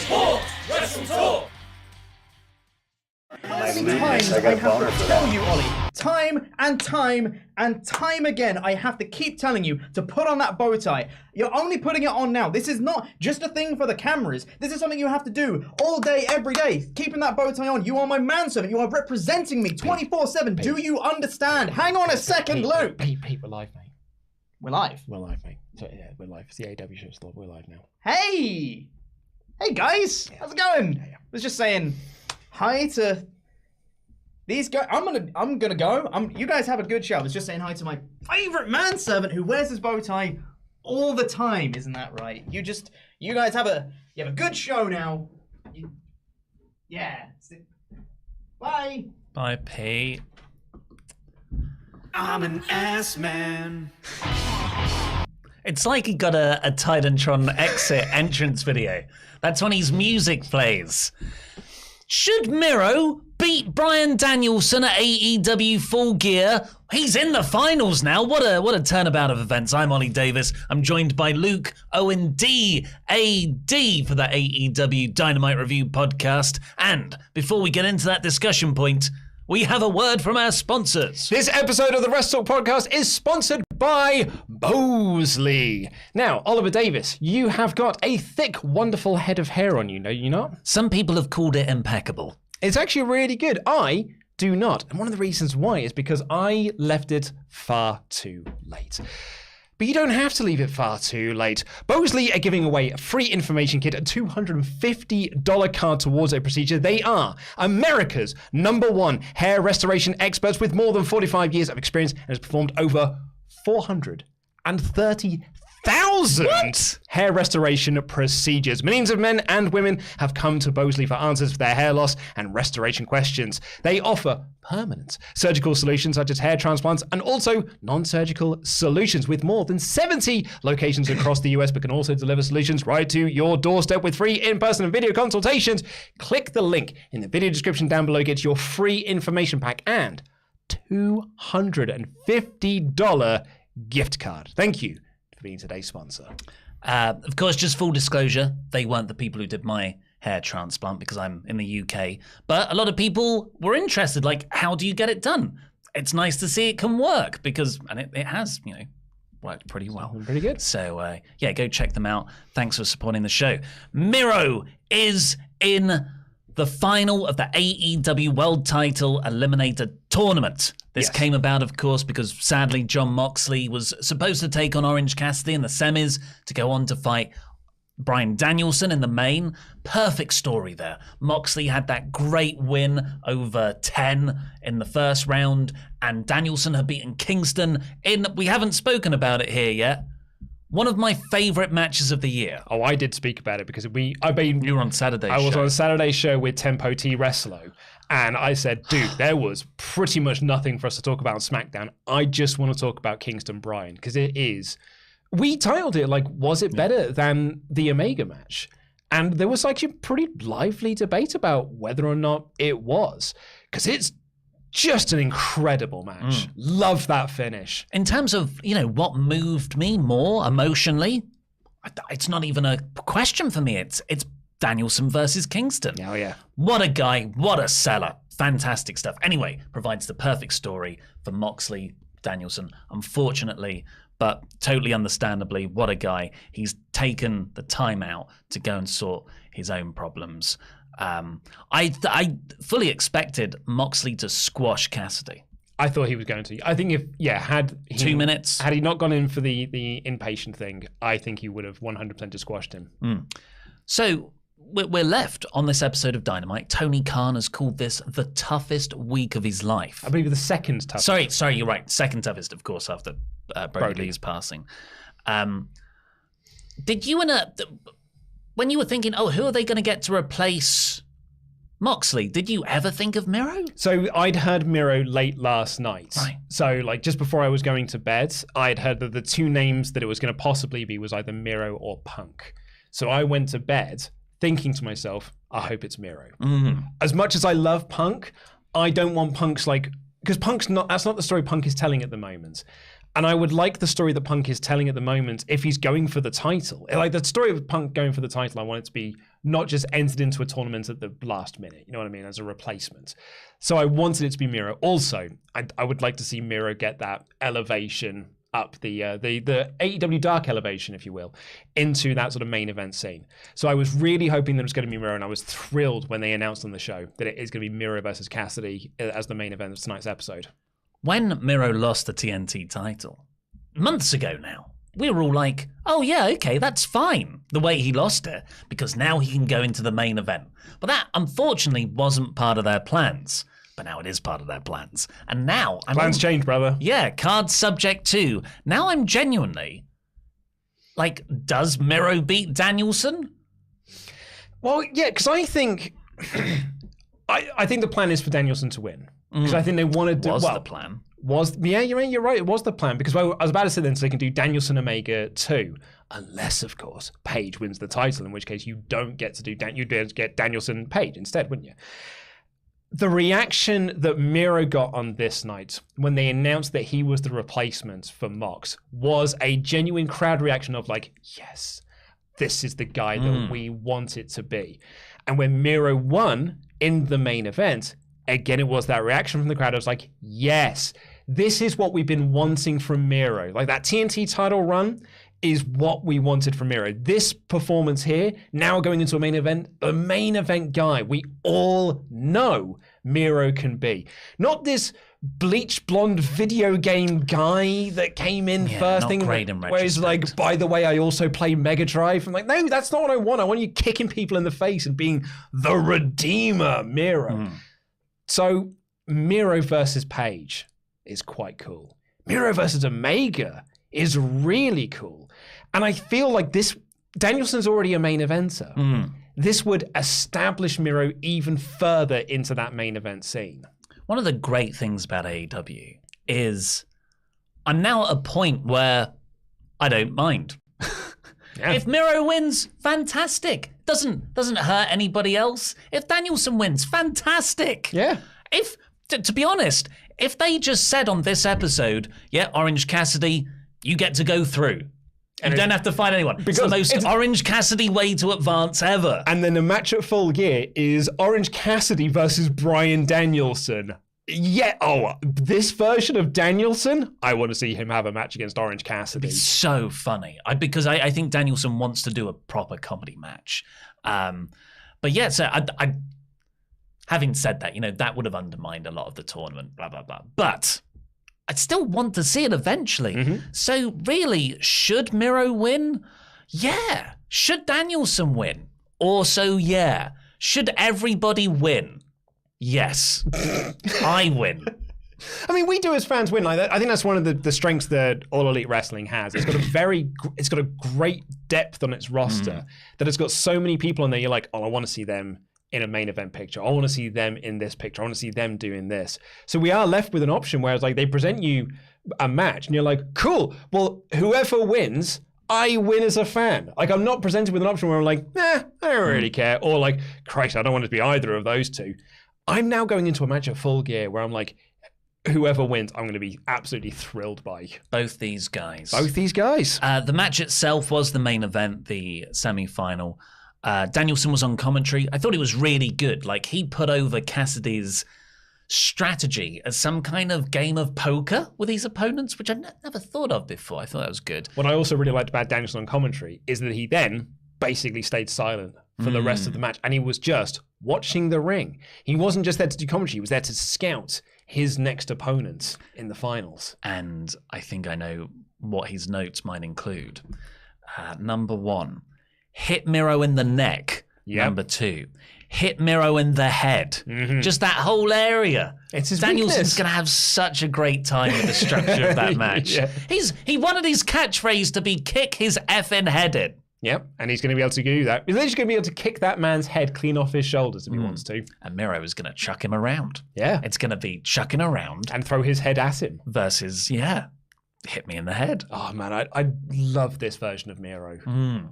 WrestleTalk! WrestleTalk! How many times I have to tell you, Ollie? Time and time and time again, I have to keep telling you to put on that bow tie. You're only putting it on now. This is not just a thing for the cameras. This is something you have to do all day, every day. Keeping that bow tie on. You are my manservant. You are representing me 24/7. Do you understand? Hang on a second, Luke. Pete, we're live, mate. We're live? We're live, mate. So, yeah, we're live. It's the AEW show still. We're live now. Hey! Hey, guys. How's it going? I was just saying hi to these guys. I'm gonna go. You guys have a good show. I was just saying hi to my favorite manservant who wears his bow tie all the time. Isn't that right? You guys have a good show now. Yeah. Bye. Bye, Pete. I'm an ass man. It's like he got a Titantron exit entrance video. That's when his music plays. Should Miro beat Bryan Danielson at AEW Full Gear? He's in the finals now. What a turnabout of events. I'm Ollie Davis. I'm joined by Luke OND AD for the AEW Dynamite Review podcast. And before we get into that discussion point, we have a word from our sponsors. This episode of the WrestleTalk Podcast is sponsored by Bosley. Now, Oliver Davis, you have got a thick, wonderful head of hair on you, no you not? Some people have called it impeccable. It's actually really good. I do not. And one of the reasons why is because I left it far too late. But you don't have to leave it far too late. Bosley are giving away a free information kit, a $250 card towards a procedure. They are America's #1 hair restoration experts with more than 45 years of experience and has performed over 430,000 hair restoration procedures. Millions of men and women have come to Bosley for answers for their hair loss and restoration questions. They offer permanent surgical solutions such as hair transplants and also non-surgical solutions with more than 70 locations across the US, but can also deliver solutions right to your doorstep with free in-person and video consultations. Click the link in the video description down below, get your free information pack and $250 gift card. Thank you for being today's sponsor. Of course, just full disclosure, they weren't the people who did my hair transplant because I'm in the UK. But a lot of people were interested, like, how do you get it done? It's nice to see it can work because, and it has, worked pretty well. Pretty good. So, yeah, go check them out. Thanks for supporting the show. Miro is in the final of the AEW World Title Eliminator Tournament. This came about, of course, because sadly Jon Moxley was supposed to take on Orange Cassidy in the semis to go on to fight Bryan Danielson in the main. Perfect story there. Moxley had that great win over 10 in the first round, and Danielson had beaten Kingston in, we haven't spoken about it here yet, one of my favorite matches of the year. Oh, I did speak about it because you were on Saturday's show. I was on Saturday's show with Tempo T Wrestlo, and I said, dude, there was pretty much nothing for us to talk about on SmackDown. I just want to talk about Kingston Bryan because it is. We titled it like, was it better than the Omega match? And there was actually a pretty lively debate about whether or not it was, because it's just an incredible match. Love that finish. In terms of, what moved me more emotionally, it's not even a question for me. It's Danielson versus Kingston. Oh, yeah. What a guy. What a seller. Fantastic stuff. Anyway, provides the perfect story for Moxley, Danielson. Unfortunately, but totally understandably, what a guy. He's taken the time out to go and sort his own problems. I fully expected Moxley to squash Cassidy. I thought he was going to. I think had he 2 minutes, had he not gone in for the inpatient thing, I think he would have 100% just squashed him. So we're left on this episode of Dynamite. Tony Khan has called this the toughest week of his life. I believe the second toughest. Sorry, you're right. Second toughest, of course, after Brody Lee's passing. Did you when you were thinking, who are they going to get to replace Moxley, did you ever think of Miro? So I'd heard Miro late last night. Right. So just before I was going to bed, I'd heard that the two names that it was going to possibly be was either Miro or Punk. So I went to bed thinking to myself, I hope it's Miro. As much as I love Punk, I don't want Punk's because that's not the story Punk is telling at the moment. And I would like the story that Punk is telling at the moment if he's going for the title. Like the story of Punk going for the title, I want it to be not just entered into a tournament at the last minute, you know what I mean, as a replacement. So I wanted it to be Miro. Also, I would like to see Miro get that elevation up the AEW Dark elevation, if you will, into that sort of main event scene. So I was really hoping that it was going to be Miro, and I was thrilled when they announced on the show that it is going to be Miro versus Cassidy as the main event of tonight's episode. When Miro lost the TNT title, months ago now, we were all like, oh yeah, okay, that's fine, the way he lost it, because now he can go into the main event. But that, unfortunately, wasn't part of their plans. But now it is part of their plans. And now... Plans change, brother. Yeah, card subject to. Now I'm genuinely... Like, does Miro beat Danielson? Well, yeah, because I think... I think the plan is for Danielson to win. Because I think they want to do... Was the plan. Yeah, you're right. It was the plan. Because I was about to say then, so they can do Danielson Omega 2. Unless, of course, Page wins the title, in which case you don't get to do... You'd be able to get Danielson Page instead, wouldn't you? The reaction that Miro got on this night when they announced that he was the replacement for Mox was a genuine crowd reaction of like, yes, this is the guy that we want it to be. And when Miro won in the main event, again, it was that reaction from the crowd. I was like, yes, this is what we've been wanting from Miro. Like that TNT title run is what we wanted from Miro. This performance here, now going into a main event, the main event guy we all know Miro can be. Not this bleach blonde video game guy that came in first thing where he's like, by the way, I also play Mega Drive. I'm like, no, that's not what I want. I want you kicking people in the face and being the Redeemer, Miro. So Miro versus Page is quite cool. Miro versus Omega is really cool. And I feel like this, Danielson's already a main eventer. This would establish Miro even further into that main event scene. One of the great things about AEW is I'm now at a point where I don't mind. If Miro wins, fantastic. Doesn't hurt anybody else. If Danielson wins, fantastic. Yeah. If, to be honest, if they just said on this episode, yeah, Orange Cassidy, you get to go through. You don't have to fight anyone. It's the most Orange Cassidy way to advance ever. And then the match at Full Gear is Orange Cassidy versus Bryan Danielson. Yeah, this version of Danielson, I want to see him have a match against Orange Cassidy. It'd be so funny. Because I think Danielson wants to do a proper comedy match. But yeah, so I having said that, that would have undermined a lot of the tournament, blah, blah, blah. But I'd still want to see it eventually. So really, should Miro win? Yeah. Should Danielson win? Also, yeah. Should everybody win? Yes. I win. I mean, we do as fans win. Like that. I think that's one of the strengths that All Elite Wrestling has. It's got a great depth on its roster that it's got so many people on there. You're like, I want to see them in a main event picture. I want to see them in this picture. I want to see them doing this. So we are left with an option where it's like they present you a match and you're like, cool. Well, whoever wins, I win as a fan. Like I'm not presented with an option where I'm like, I don't really care. Or like, Christ, I don't want to be either of those two. I'm now going into a match at Full Gear where I'm like, whoever wins, I'm going to be absolutely thrilled by. Both these guys. The match itself was the main event, the semi-final. Danielson was on commentary. I thought it was really good. Like he put over Cassidy's strategy as some kind of game of poker with his opponents, which I never thought of before. I thought that was good. What I also really liked about Danielson on commentary is that he then basically stayed silent for the rest of the match, and he was just watching the ring. He wasn't just there to do commentary. He was there to scout his next opponent in the finals. And I think I know what his notes might include. Number 1. Hit Miro in the neck. Yep. Number 2, hit Miro in the head. Just that whole area. It's his Danielson's going to have such a great time with the structure of that match. He wanted his catchphrase to be kick his effing head in. Yep, and he's going to be able to do that. He's literally going to be able to kick that man's head clean off his shoulders if he wants to. And Miro is going to chuck him around. Yeah. It's going to be chucking around. And throw his head at him. Versus, hit me in the head. Oh, man, I love this version of Miro.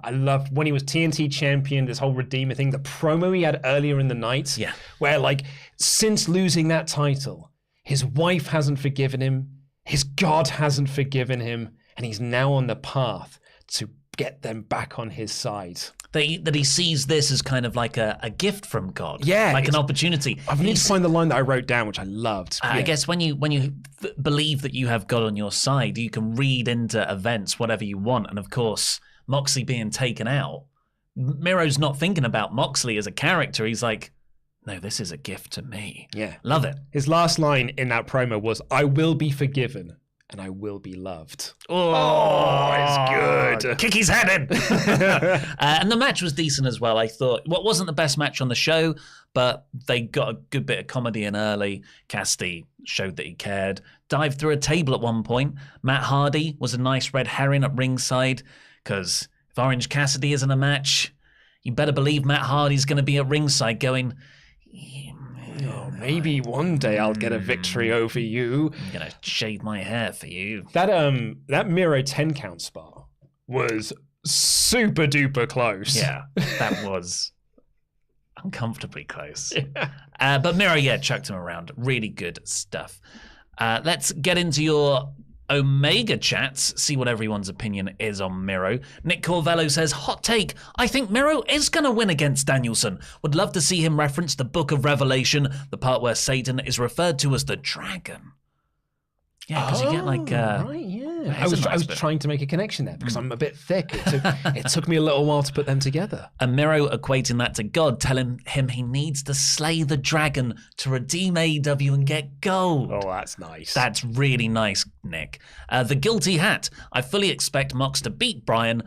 I loved when he was TNT champion, this whole Redeemer thing, the promo he had earlier in the night. Yeah. Where, like, since losing that title, his wife hasn't forgiven him, his God hasn't forgiven him, and he's now on the path to get them back on his side. that he sees this as kind of like a gift from God. Yeah, like an opportunity. I need to find the line that I wrote down, which I loved. I guess when you believe that you have God on your side, you can read into events whatever you want. And of course, Moxley being taken out, Miro's not thinking about Moxley as a character. He's like, no, this is a gift to me. Yeah. Love it. His last line in that promo was, I will be forgiven and I will be loved. Oh, it's good. Kick his head in. And the match was decent as well, I thought. What wasn't the best match on the show, but they got a good bit of comedy in early. Cassidy showed that he cared. Dived through a table at one point. Matt Hardy was a nice red herring at ringside, because if Orange Cassidy is in a match, you better believe Matt Hardy's going to be at ringside going, oh, maybe one day I'll get a victory over you. I'm going to shave my hair for you. That Miro 10 count spot was super duper close. Yeah, that was uncomfortably close. But Miro, chucked him around. Really good stuff. Let's get into your Omegachats, see what everyone's opinion is on Miro. Nick Corvello says, hot take, I think Miro is going to win against Danielson. Would love to see him reference the Book of Revelation, the part where Satan is referred to as the dragon. Yeah, because you get like... right, yeah. I was trying to make a connection there because I'm a bit thick. It took me a little while to put them together. And Miro equating that to God, telling him he needs to slay the dragon to redeem AEW and get gold. Oh, that's nice. That's really nice, Nick. The Guilty Hat. I fully expect Mox to beat Miro,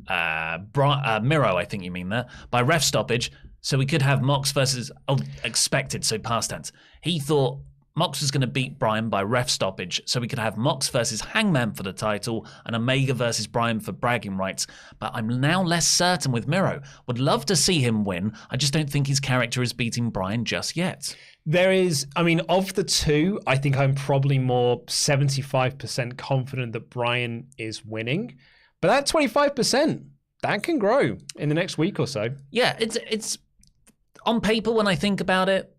I think you mean there, by ref stoppage, so we could have Mox versus... Oh, expected, so past tense. He thought Mox was going to beat Bryan by ref stoppage, so we could have Mox versus Hangman for the title and Omega versus Bryan for bragging rights. But I'm now less certain with Miro. Would love to see him win. I just don't think his character is beating Bryan just yet. There is, of the two, I think I'm probably more 75% confident that Bryan is winning. But that 25%, that can grow in the next week or so. Yeah, it's on paper when I think about it,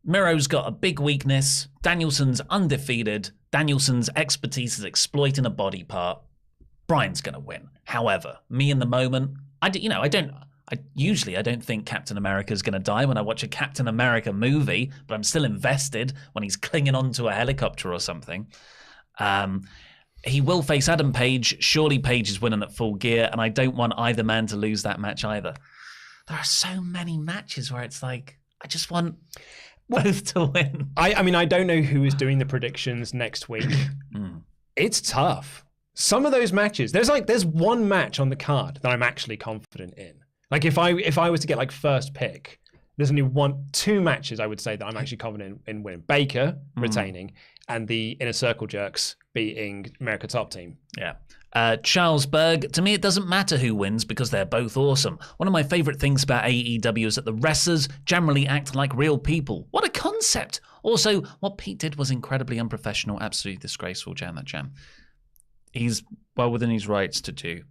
Miro's got a big weakness. Danielson's undefeated. Danielson's expertise is exploiting a body part. Bryan's going to win. However, me in the moment, I don't think Captain America's going to die when I watch a Captain America movie, but I'm still invested when he's clinging onto a helicopter or something. He will face Adam Page. Surely Page is winning at Full Gear, and I don't want either man to lose that match either. There are so many matches where it's like, I just want both to win. I don't know who is doing the predictions next week. It's tough. Some of those matches, there's one match on the card that I'm actually confident in. Like if I was to get like first pick, there's only two matches I would say that I'm actually confident in winning. Baker retaining and the Inner Circle Jerks beating America Top Team. Yeah. Charles Berg, to me it doesn't matter who wins because they're both awesome. One of my favorite things about AEW is that the wrestlers generally act like real people. What a concept! Also, what Pete did was incredibly unprofessional, absolutely disgraceful. Jam. He's well within his rights to do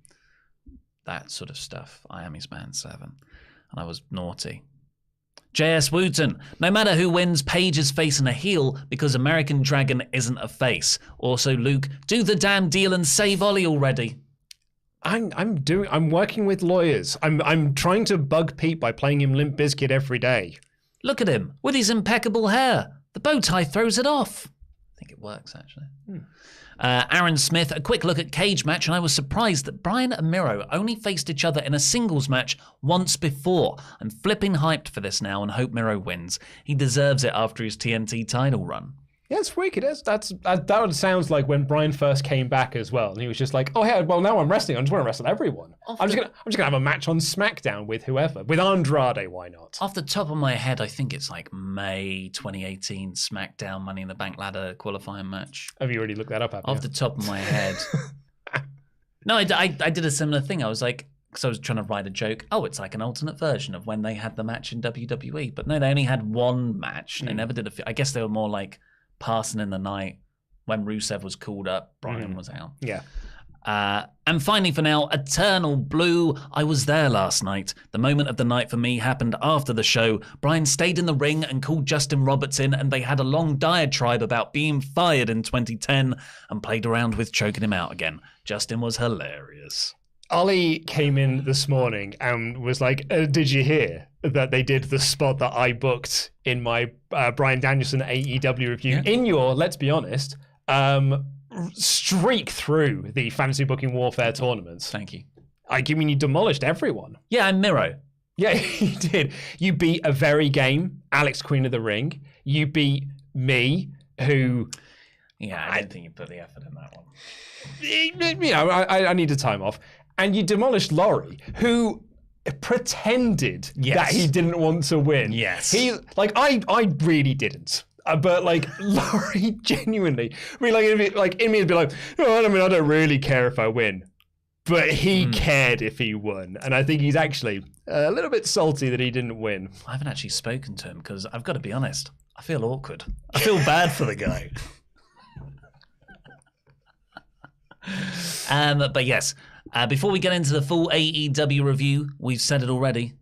that sort of stuff. I am his man 7, and I was naughty. J.S. Wooten, no matter who wins, Paige is facing a heel because American Dragon isn't a face. Also, Luke, do the damn deal and save Oli already. I'm working with lawyers. I'm trying to bug Pete by playing him Limp Bizkit every day. Look at him with his impeccable hair. The bow tie throws it off. I think it works actually. Aaron Smith, a quick look at Cage match, and I was surprised that Bryan and Miro only faced each other in a singles match once before. I'm flipping hyped for this now and hope Miro wins. He deserves it after his TNT title run. Yeah, it's wicked. That sounds like when Bryan first came back as well, and he was just like, "Oh yeah, well now I'm wrestling. I just want to wrestle everyone. I'm just gonna have a match on SmackDown with whoever, with Andrade. Why not?" Off the top of my head, I think it's like May 2018 SmackDown Money in the Bank ladder qualifying match. Have you already looked that up? Off the top of my head, no, I did a similar thing. I was like, because I was trying to write a joke. Oh, it's like an alternate version of when they had the match in WWE, but no, they only had one match. They never did I guess they were more like passing in the night when Rusev was called up, Bryan was out. Yeah. And finally for now, Eternal Blue. I was there last night. The moment of the night for me happened after the show. Bryan stayed in the ring and called Justin Roberts in, and they had a long diatribe about being fired in 2010 and played around with choking him out again. Justin was hilarious. Oli came in this morning and was like, did you hear that they did the spot that I booked in my Bryan Danielson AEW review in your, let's be honest, streak through the Fantasy Booking Warfare tournaments? Thank you. I mean, you demolished everyone. Yeah, I'm Miro. Yeah, you did. You beat a very game Alex Queen of the Ring. You beat me, who... Yeah, I don't think you put the effort in that one. You know, I needed time off. And you demolished Laurie, who pretended that he didn't want to win. Yes. He, like, I really didn't. But, like, Laurie genuinely... I mean, in me, it'd be like, oh, I mean, I don't really care if I win. But he cared if he won. And I think he's actually a little bit salty that he didn't win. I haven't actually spoken to him because I've got to be honest. I feel awkward. I feel bad for the guy. But yes, before we get into the full AEW review, we've said it already.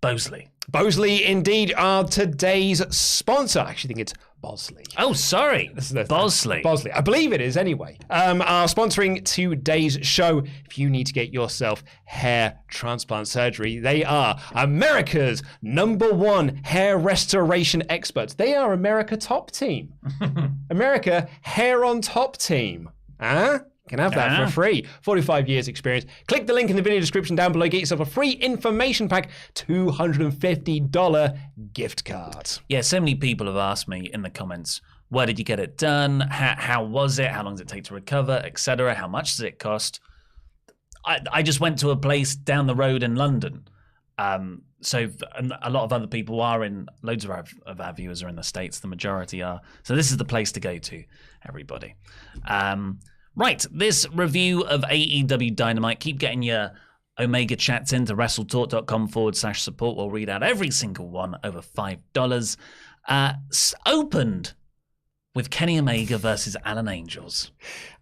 Bosley indeed are today's sponsor. I actually think it's Bosley. Oh, sorry. Bosley. I believe it is anyway. Are sponsoring today's show. If you need to get yourself hair transplant surgery, they are America's #1 hair restoration experts. They are America Top Team. America Hair on Top Team. Huh? Can have that for free. 45 years experience. Click the link in the video description down below. Get yourself a free information pack, $250 gift card. Yeah, so many people have asked me in the comments, where did you get it done? How was it? How long does it take to recover, etc.? How much does it cost? I just went to a place down the road in London. So a lot of other people are in, loads of our viewers are in the States. The majority are. So this is the place to go to, everybody. Right, this review of AEW Dynamite. Keep getting your Omegachats into WrestleTalk.com/support. We'll read out every single one over $5. Opened with Kenny Omega versus Alan Angels.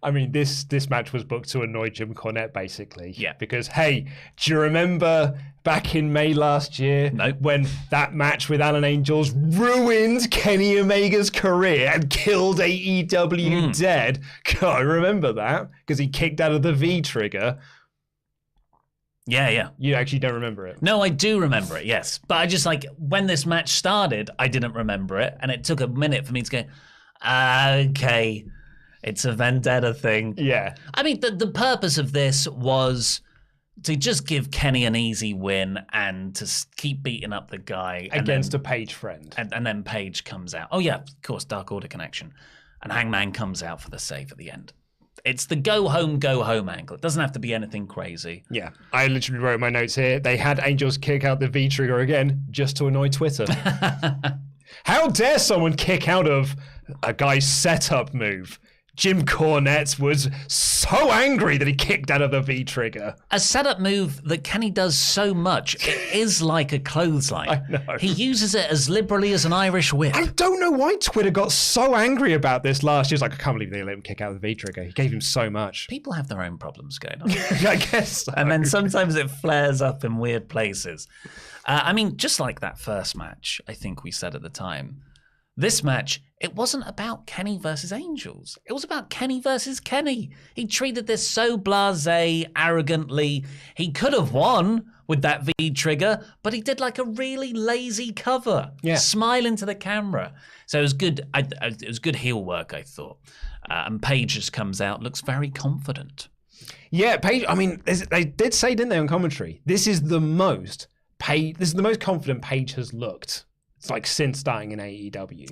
I mean, this match was booked to annoy Jim Cornette, basically. Yeah. Because, hey, do you remember back in May last year when that match with Alan Angels ruined Kenny Omega's career and killed AEW dead? God, I remember that because he kicked out of the V-trigger. Yeah. You actually don't remember it? No, I do remember it, yes. But I just, like, when this match started, I didn't remember it. And it took a minute for me to go, okay, it's a vendetta thing. Yeah. I mean, the purpose of this was to just give Kenny an easy win and to keep beating up the guy. Against a Page friend. And then Page comes out. Oh, yeah, of course, Dark Order connection. And Hangman comes out for the save at the end. It's the go home angle. It doesn't have to be anything crazy. Yeah. I literally wrote my notes here. They had Angels kick out the V-trigger again just to annoy Twitter. How dare someone kick out of a guy's setup move? Jim Cornette was so angry that he kicked out of the V-trigger. A setup move that Kenny does so much, it is like a clothesline. I know. He uses it as liberally as an Irish whip. I don't know why Twitter got so angry about this last year. It's like, I can't believe they let him kick out of the V-trigger. He gave him so much. People have their own problems going on. I guess so. And then sometimes it flares up in weird places. I mean, just like that first match, I think we said at the time, this match, it wasn't about Kenny versus Angels. It was about Kenny versus Kenny. He treated this so blasé, arrogantly. He could have won with that V-trigger, but he did like a really lazy cover. Yeah. Smile into the camera. So it was good. It was good heel work, I thought. And Page just comes out, looks very confident. Yeah, Page, I mean, they did say, didn't they, on commentary, this is the most confident Page has looked. It's like since starting in AEW.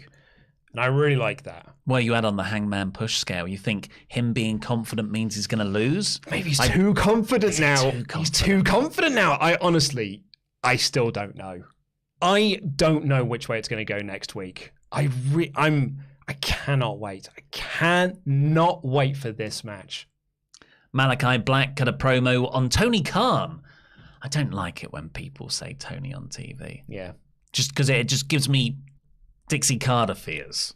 And I really like that. Well, you add on the Hangman push scale. You think him being confident means he's going to lose? Maybe he's too confident now. He's too confident now. I still don't know. I don't know which way it's going to go next week. I cannot wait. I cannot wait for this match. Malakai Black cut a promo on Tony Khan. I don't like it when people say Tony on TV. Yeah. Just because it just gives me Dixie Carter fears.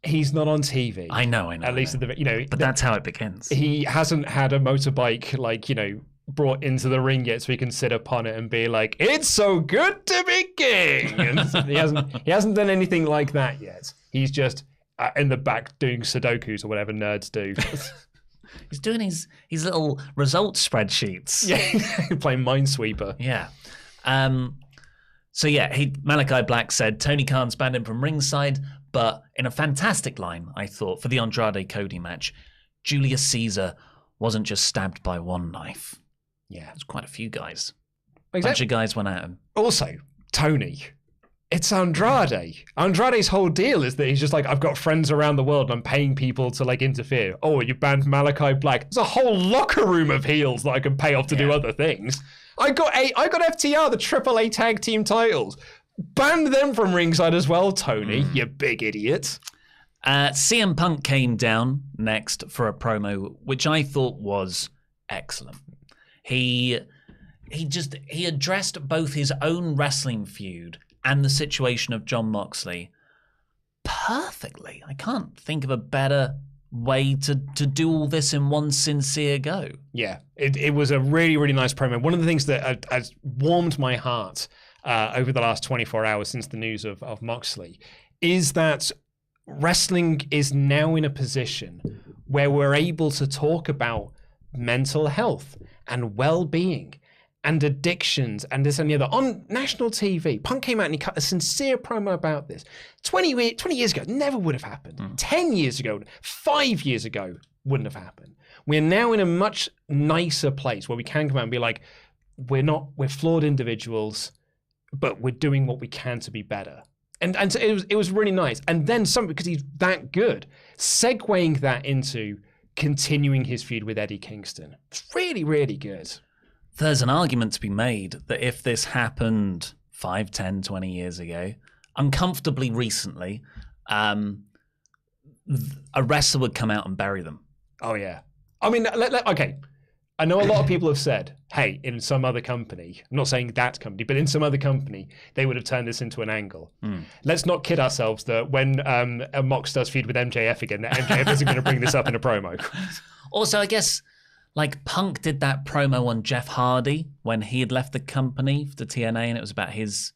He's not on TV. I know. At least, but that's how it begins. He hasn't had a motorbike, brought into the ring yet so he can sit upon it and be like, it's so good to be king. And he hasn't done anything like that yet. He's just in the back doing Sudokus or whatever nerds do. He's doing his little result spreadsheets. Yeah, playing Minesweeper. Yeah. So yeah, Malakai Black said Tony Khan's banned him from ringside, but in a fantastic line, I thought, for the Andrade Cody match, Julius Caesar wasn't just stabbed by one knife. Yeah. There's quite a few guys. Exactly. A bunch of guys went at him. Also, Tony, it's Andrade. Andrade's whole deal is that he's just like, I've got friends around the world and I'm paying people to like interfere. Oh, you banned Malakai Black. There's a whole locker room of heels that I can pay off to do other things. I got FTR, the AAA Tag Team titles. Banned them from ringside as well, Tony, you big idiot. CM Punk came down next for a promo, which I thought was excellent. He addressed both his own wrestling feud and the situation of Jon Moxley perfectly. I can't think of a better way to do all this in one sincere go. Yeah, it was a really, really nice promo. One of the things that has warmed my heart over the last 24 hours since the news of Moxley is that wrestling is now in a position where we're able to talk about mental health and well-being and addictions and this and the other on national TV. Punk came out and he cut a sincere promo about this. 20 years ago, never would have happened. 10 years ago, 5 years ago, wouldn't have happened. We're now in a much nicer place where we can come out and be like, we're flawed individuals, but we're doing what we can to be better. And so it was really nice. And then because he's that good, segueing that into continuing his feud with Eddie Kingston. It's really, really good. There's an argument to be made that if this happened 5, 10, 20 years ago, uncomfortably recently, a wrestler would come out and bury them. Oh, yeah. I mean, okay. I know a lot of people have said, hey, in some other company, I'm not saying that company, but in some other company, they would have turned this into an angle. Let's not kid ourselves that when Mox does feud with MJF again, that MJF isn't going to bring this up in a promo. Also, I guess, like, Punk did that promo on Jeff Hardy when he had left the company to TNA, and it was about his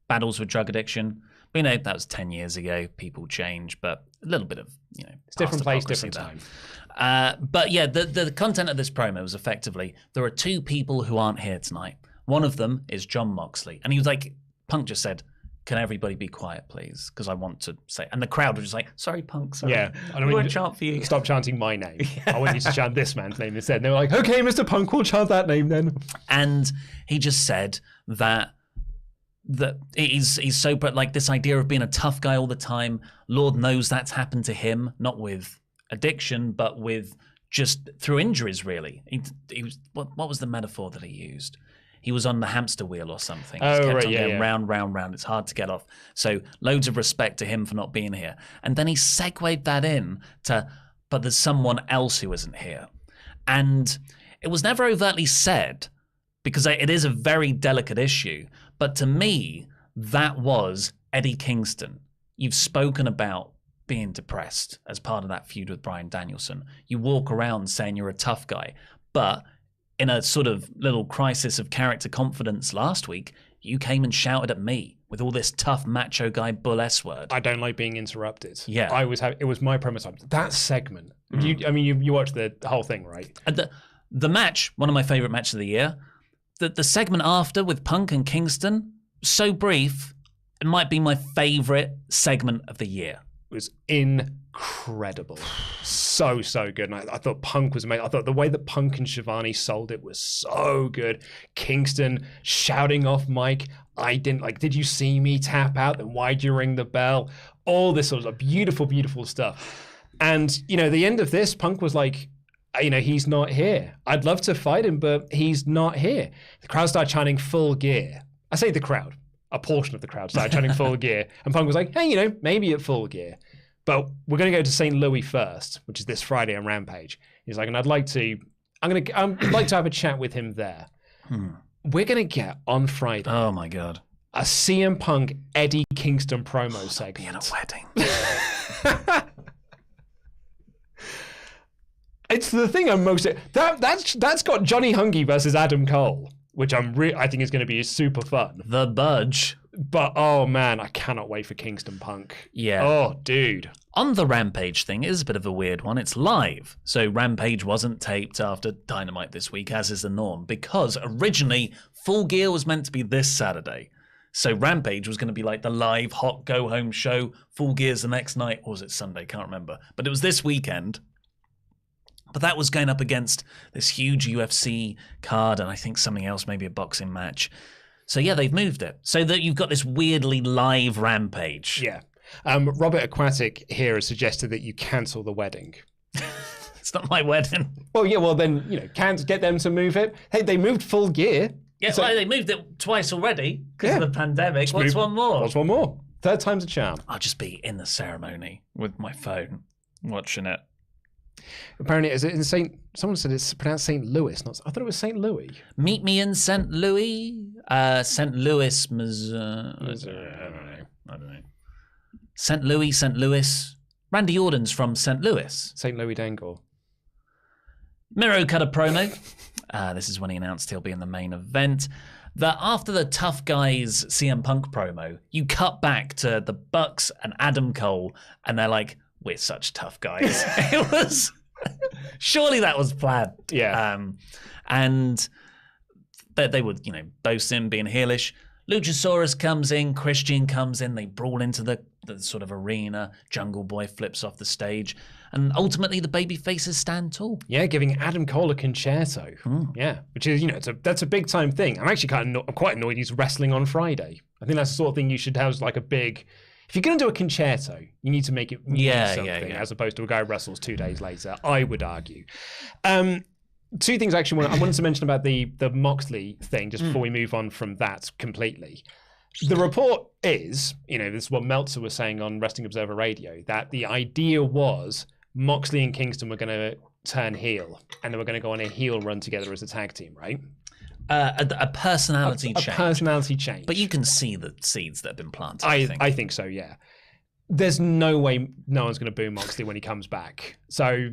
battles with drug addiction. But, that was 10 years ago. People change, but a little bit of, it's different place, different time. But yeah, the content of this promo was effectively, there are two people who aren't here tonight. One of them is Jon Moxley. And he was like, Punk just said, can everybody be quiet, please? Because I want to say, and the crowd was just like, sorry, Punk, sorry. Yeah. I don't want to chant for you. Stop chanting my name. Yeah. I want you to chant this man's name instead. And they were like, okay, Mr. Punk, we'll chant that name then. And he just said that he's so, like, this idea of being a tough guy all the time, Lord knows that's happened to him, not with addiction, but with just through injuries, really. He was, what was the metaphor that he used? He was on the hamster wheel or something. Oh, kept right, on going round, round, round. It's hard to get off. So loads of respect to him for not being here. And then he segued that in to, but there's someone else who isn't here. And it was never overtly said, because it is a very delicate issue. But to me, that was Eddie Kingston. You've spoken about being depressed as part of that feud with Bryan Danielson. You walk around saying you're a tough guy, but in a sort of little crisis of character confidence last week, you came and shouted at me with all this tough macho guy bull S-word. I don't like being interrupted. Yeah. It was my premise. That segment, you watched the whole thing, right? The match, one of my favorite matches of the year, the segment after with Punk and Kingston, so brief, it might be my favorite segment of the year. It was incredible. So good. And I thought Punk was amazing. I thought the way that Punk and Shivani sold it was so good. Kingston shouting off mic, did you see me tap out? Then why'd you ring the bell? All this sort of beautiful, beautiful stuff. And, the end of this, Punk was like, he's not here. I'd love to fight him, but he's not here. The crowd started chanting Full Gear. I say the crowd. A portion of the crowd started chanting Full Gear. And Punk was like, hey, maybe at Full Gear. But we're going to go to St. Louis first, which is this Friday on Rampage. He's like, and I'd like to have a chat with him there. We're going to get on Friday. Oh my God. A CM Punk Eddie Kingston promo segment. Be in a wedding. It's the thing I'm most... That's got Johnny Hungy versus Adam Cole, which I think is going to be super fun. The Budge. But, oh man, I cannot wait for Kingston Punk. Yeah. Oh, dude. On the Rampage thing, it is a bit of a weird one. It's live. So Rampage wasn't taped after Dynamite this week, as is the norm, because originally Full Gear was meant to be this Saturday. So Rampage was going to be like the live hot go-home show. Full Gear's the next night. Or was it Sunday? Can't remember. But it was this weekend. But that was going up against this huge UFC card and I think something else, maybe a boxing match. So yeah, they've moved it. So that you've got this weirdly live Rampage. Yeah. Robert Aquatic here has suggested that you cancel the wedding. It's not my wedding. Well, yeah, well then, can't get them to move it. Hey, they moved Full Gear. Yeah, so, well, they moved it twice already because of the pandemic. What's one more? What's one more? Third time's a charm. I'll just be in the ceremony with my phone, watching it. Apparently, is it in someone said it's pronounced St. Louis. I thought it was St. Louis. Meet me in St. Louis. St. Louis, Missouri. I don't know. St. Louis. Randy Orton's from St. Louis. St. Louis Dangle. Miro cut a promo. This is when he announced he'll be in the main event. That after the Tough Guys CM Punk promo, you cut back to the Bucks and Adam Cole, and they're like, "We're such tough guys." It was surely that was planned. Yeah. And they would, boast him being heelish. Luchasaurus comes in, Christian comes in, they brawl into the sort of arena. Jungle Boy flips off the stage, and ultimately the baby faces stand tall. Yeah, giving Adam Cole a concerto. Yeah, which is that's a big time thing. I'm actually I'm quite annoyed he's wrestling on Friday. I think that's the sort of thing you should have as like a big. If you're going to do a concerto, you need to make it mean something as opposed to a guy who wrestles 2 days later, I would argue. Two things actually I wanted to mention about the Moxley thing just before we move on from that completely. The report is, this is what Meltzer was saying on Wrestling Observer Radio, that the idea was Moxley and Kingston were going to turn heel and they were going to go on a heel run together as a tag team, right? A personality change. A personality change. But you can see the seeds that have been planted, I think so, yeah. There's no way no one's going to boo Moxley when he comes back. So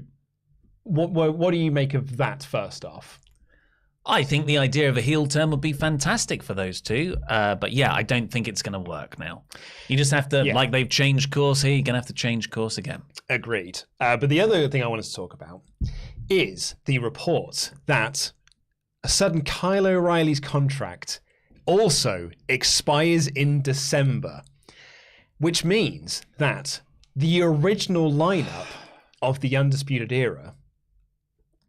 what do you make of that first off? I think the idea of a heel turn would be fantastic for those two. But yeah, I don't think it's going to work now. You just have to, like they've changed course here, you're going to have to change course again. Agreed. But the other thing I wanted to talk about is the report that a sudden Kyle O'Reilly's contract also expires in December, which means that the original lineup of the Undisputed Era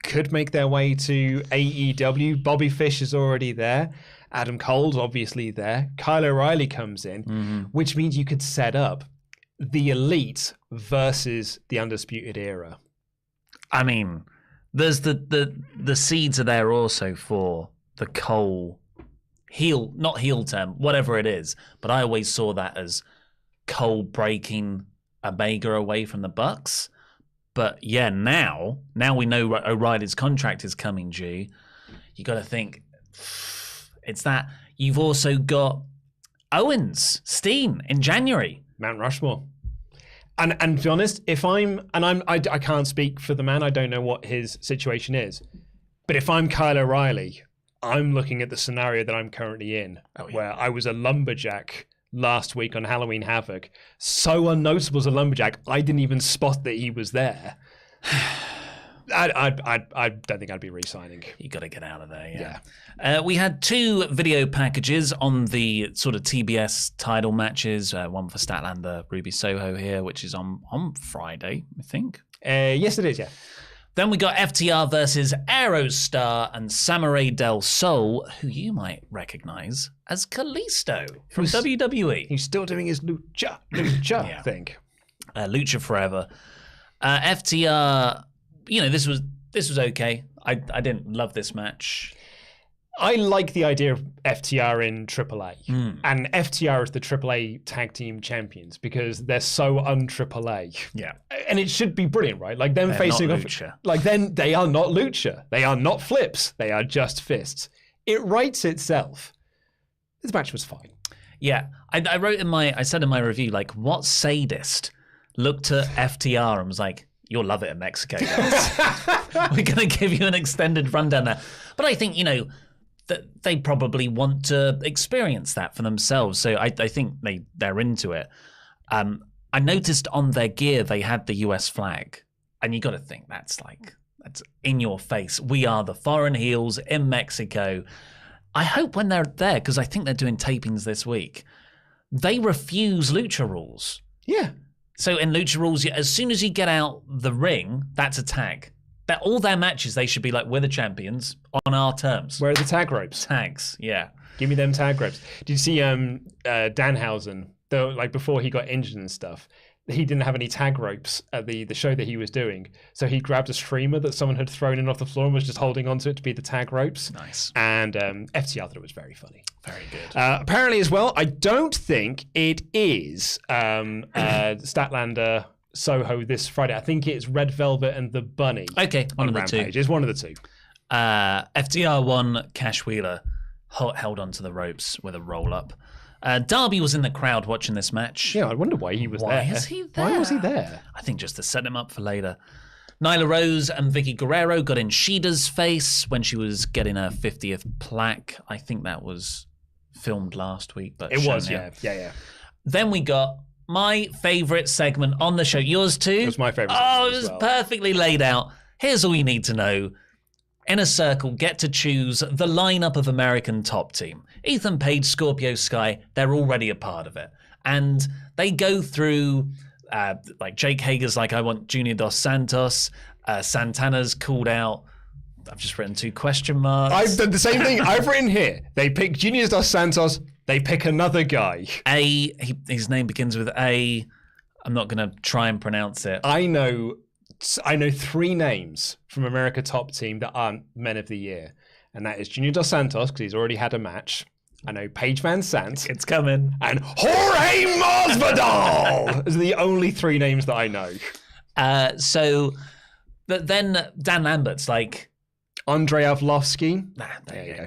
could make their way to AEW. Bobby Fish is already there. Adam Cole's obviously there. Kyle O'Reilly comes in, which means you could set up the Elite versus the Undisputed Era. I mean, there's the seeds are there also for the Cole heel, not heel turn, whatever it is. But I always saw that as Cole breaking Omega away from the Bucks. But yeah, now we know O'Reilly's contract is coming due. You got to think it's that. You've also got Owens, Steen in January. Mount Rushmore. And to be honest, I can't speak for the man. I don't know what his situation is. But if I'm Kyle O'Reilly, I'm looking at the scenario that I'm currently in, where I was a lumberjack last week on Halloween Havoc. So unnoticeable as a lumberjack, I didn't even spot that he was there. I don't think I'd be re-signing. You got to get out of there. Yeah. We had 2 video packages on the sort of TBS title matches. One for Statlander, Ruby Soho here, which is on Friday, I think. Yes, it is. Yeah. Then we got FTR versus Aerostar and Samurai Del Sol, who you might recognize as Kalisto from WWE. He's still doing his lucha thing. Lucha forever. FTR, this was okay. I didn't love this match. I like the idea of FTR in AAA. And FTR is the AAA tag team champions because they're so un-AAA. Yeah. And it should be brilliant, right? Like them They're facing not off. lucha. Like then they are not lucha. They are not flips. They are just fists. It writes itself. This match was fine. Yeah. I said in my review, like, what sadist looked at FTR and was like, you'll love it in Mexico, guys. We're going to give you an extended rundown there. But I think, that they probably want to experience that for themselves. So I think they're into it. I'm I noticed on their gear they had the US flag. And you got to think that's in your face. We are the foreign heels in Mexico. I hope when they're there, because I think they're doing tapings this week, they refuse lucha rules. Yeah. So in lucha rules, as soon as you get out the ring, that's a tag. All their matches, they should be like, we're the champions on our terms. Where are the tag ropes? Tags, yeah. Give me them tag ropes. Did you see Danhausen, though, like before he got injured and stuff, he didn't have any tag ropes at the show that he was doing. So he grabbed a streamer that someone had thrown in off the floor and was just holding onto it to be the tag ropes. Nice. And FTR thought it was very funny. Very good. Apparently as well, I don't think it is Statlander Soho this Friday. I think it's Red Velvet and the Bunny. Okay, one of the two. It's one of the two. FTR won. Cash Wheeler held onto the ropes with a roll-up. Darby was in the crowd watching this match. Yeah, I wonder why he was there. Why is he there? Why was he there? I think just to set him up for later. Nyla Rose and Vicky Guerrero got in Shida's face when she was getting her 50th plaque. I think that was filmed last week. But It was, yeah. Yeah. Then we got my favourite segment on the show. Yours too? It was my favourite Oh, segment it was as well. perfectly laid out. Here's all you need to know. In a circle, get to choose the lineup of American Top Team. Ethan Page, Scorpio Sky, they're already a part of it. And they go through, like Jake Hager's like, I want Junior Dos Santos. Santana's called out, I've just written 2 question marks. I've done the same thing. I've written here. They pick Junior Dos Santos. They pick another guy. His name begins with A. I'm not going to try and pronounce it. I know 3 names from America Top Team that aren't Men of the Year. And that is Junior Dos Santos, because he's already had a match. I know Paige Van Sant. It's coming. And Jorge Masvidal. Those are the only 3 names that I know. But then Dan Lambert's like... Andrei Arlovsky. There you go.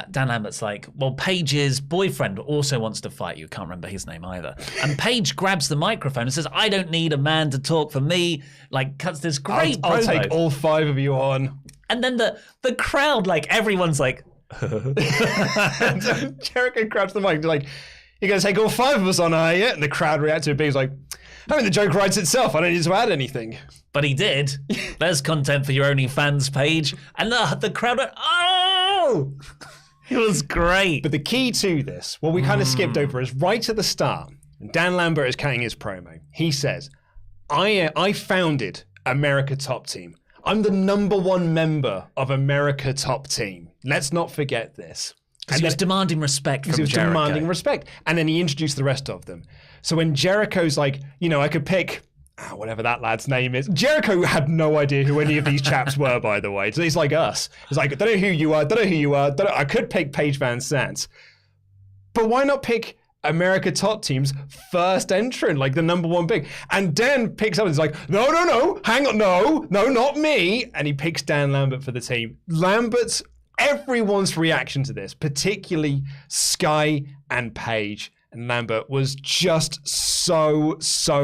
Dan Lambert's like, well, Paige's boyfriend also wants to fight you. Can't remember his name either. And Paige grabs the microphone and says, I don't need a man to talk for me. Like, cuts this great I'll promo. take all 5 of you on. And then the crowd, like, everyone's like... Jericho grabs the mic, like, you're going to take all 5 of us on, are you? And the crowd reacts to it being like, I mean, the joke writes itself. I don't need to add anything. But he did. There's content for your OnlyFans page. And the crowd went, oh! It was great. But the key to this, what we kind of skipped over, is right at the start, Dan Lambert is cutting his promo. He says, I founded America Top Team. I'm the #1 member of America Top Team. Let's not forget this. Because he was demanding respect from Jericho. He was demanding respect. And then he introduced the rest of them. So when Jericho's like, I could pick whatever that lad's name is. Jericho had no idea who any of these chaps were, by the way. So he's like us. He's like, don't know who you are, I could pick Paige Van Sant. But why not pick America Top Team's first entrant, like the #1 pick? And Dan picks up and he's like, no, hang on, no, not me. And he picks Dan Lambert for the team. Everyone's reaction to this, particularly Sky and Paige, and Lambert was just so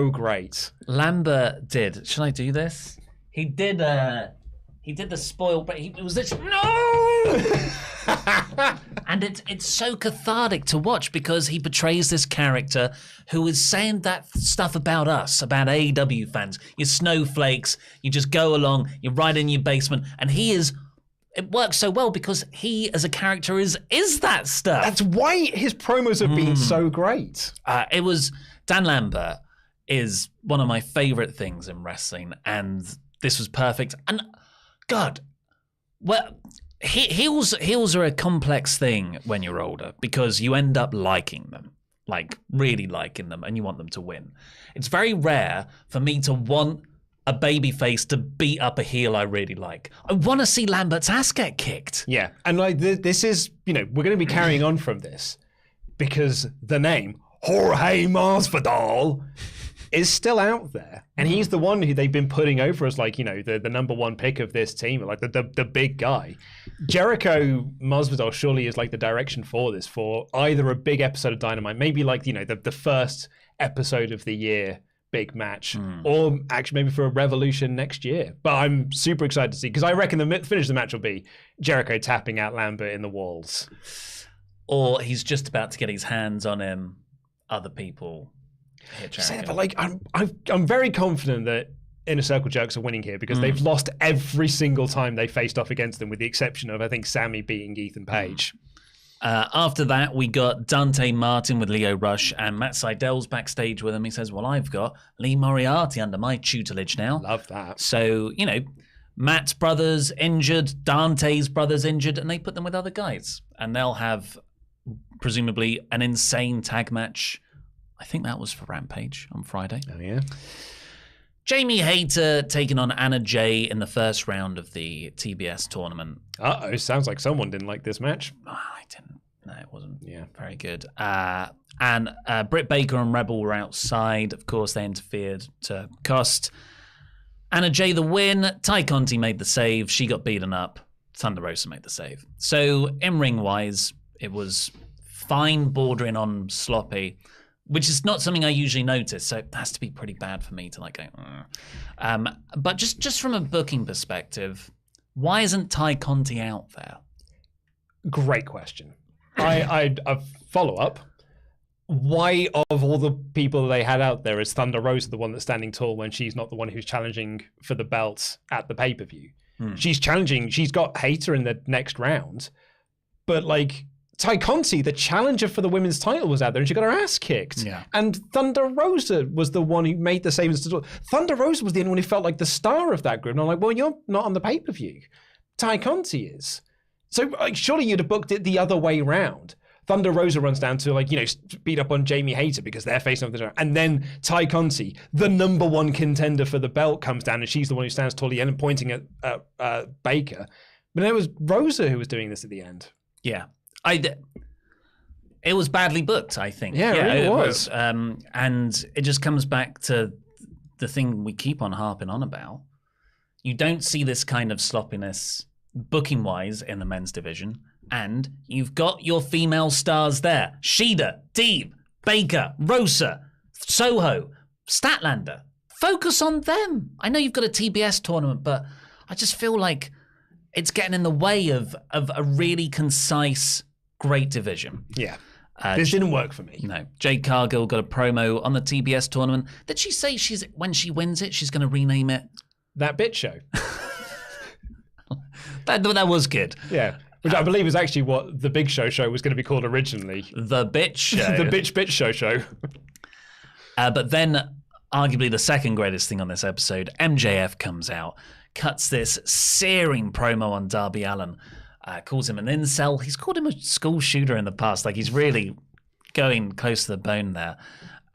great. Lambert did. Should I do this? He did the spoil, but it was this. No! And it's so cathartic to watch because he portrays this character who is saying that stuff about us, about AEW fans. You're snowflakes. You just go along. You ride in your basement, and he is. It works so well because he, as a character, is that stuff. That's why his promos have been so great. It was Dan Lambert is one of my favorite things in wrestling, and this was perfect. And God, well, heels are a complex thing when you're older because you end up liking them, like really liking them, and you want them to win. It's very rare for me to want a babyface to beat up a heel I really like. I want to see Lambert's ass get kicked. Yeah, and like this is, we're going to be carrying on from this because the name Jorge Masvidal is still out there, and he's the one who they've been putting over as like the #1 pick of this team, like the big guy. Jericho Masvidal surely is like the direction for this, for either a big episode of Dynamite, maybe like the first episode of the year. Big match, or actually maybe for a Revolution next year. But I'm super excited to see, because I reckon the finish of the match will be Jericho tapping out Lambert in the walls. Or he's just about to get his hands on him, other people But like, I'm very confident that Inner Circle Jerks are winning here because they've lost every single time they faced off against them, with the exception of, I think, Sammy beating Ethan Page. After that, we got Dante Martin with Lio Rush, and Matt Seidel's backstage with him. He says, well, I've got Lee Moriarty under my tutelage now. Love that. So, Matt's brother's injured, Dante's brother's injured, and they put them with other guys. And they'll have, presumably, an insane tag match. I think that was for Rampage on Friday. Oh, yeah. Jamie Hayter taking on Anna Jay in the first round of the TBS tournament. Uh-oh, sounds like someone didn't like this match. I didn't. No, it wasn't very good. And Britt Baker and Rebel were outside. Of course, they interfered to cost Anna Jay the win. Ty Conti made the save. She got beaten up. Thunder Rosa made the save. So in-ring wise, it was fine, bordering on sloppy, which is not something I usually notice. So it has to be pretty bad for me to like go. But just from a booking perspective, why isn't Ty Conti out there? Great question. I follow up. Why, of all the people they had out there, is Thunder Rosa the one that's standing tall when she's not the one who's challenging for the belt at the pay-per-view? She's challenging. She's got Hayter in the next round, but like Ty Conti, the challenger for the women's title, was out there and she got her ass kicked. Yeah. And Thunder Rosa was the one who made the save. Thunder Rosa was the only one who felt like the star of that group. And I'm like, well, you're not on the pay-per-view. Ty Conti is. So like, surely you'd have booked it the other way round. Thunder Rosa runs down to beat up on Jamie Hayter because they're facing off the and then Ty Conti, the number one contender for the belt, comes down and she's the one who stands tall and pointing at Baker. But it was Rosa who was doing this at the end. Yeah. It was badly booked, I think. Yeah, it really was. And it just comes back to the thing we keep on harping on about. You don't see this kind of sloppiness booking-wise in the men's division, and you've got your female stars there. Shida, Deeb, Baker, Rosa, Soho, Statlander. Focus on them. I know you've got a TBS tournament, but I just feel like it's getting in the way of a really concise, great division. Yeah. This didn't work for me. No. Jade Cargill got a promo on the TBS tournament. Did she say when she wins it, she's going to rename it? That Bitch Show. That was good. Yeah. Which I believe is actually what the Big Show was going to be called originally. The Bitch Show. The Bitch Show. But then, arguably the second greatest thing on this episode, MJF comes out, cuts this searing promo on Darby Allin, calls him an incel. He's called him a school shooter in the past. Like, he's really going close to the bone there.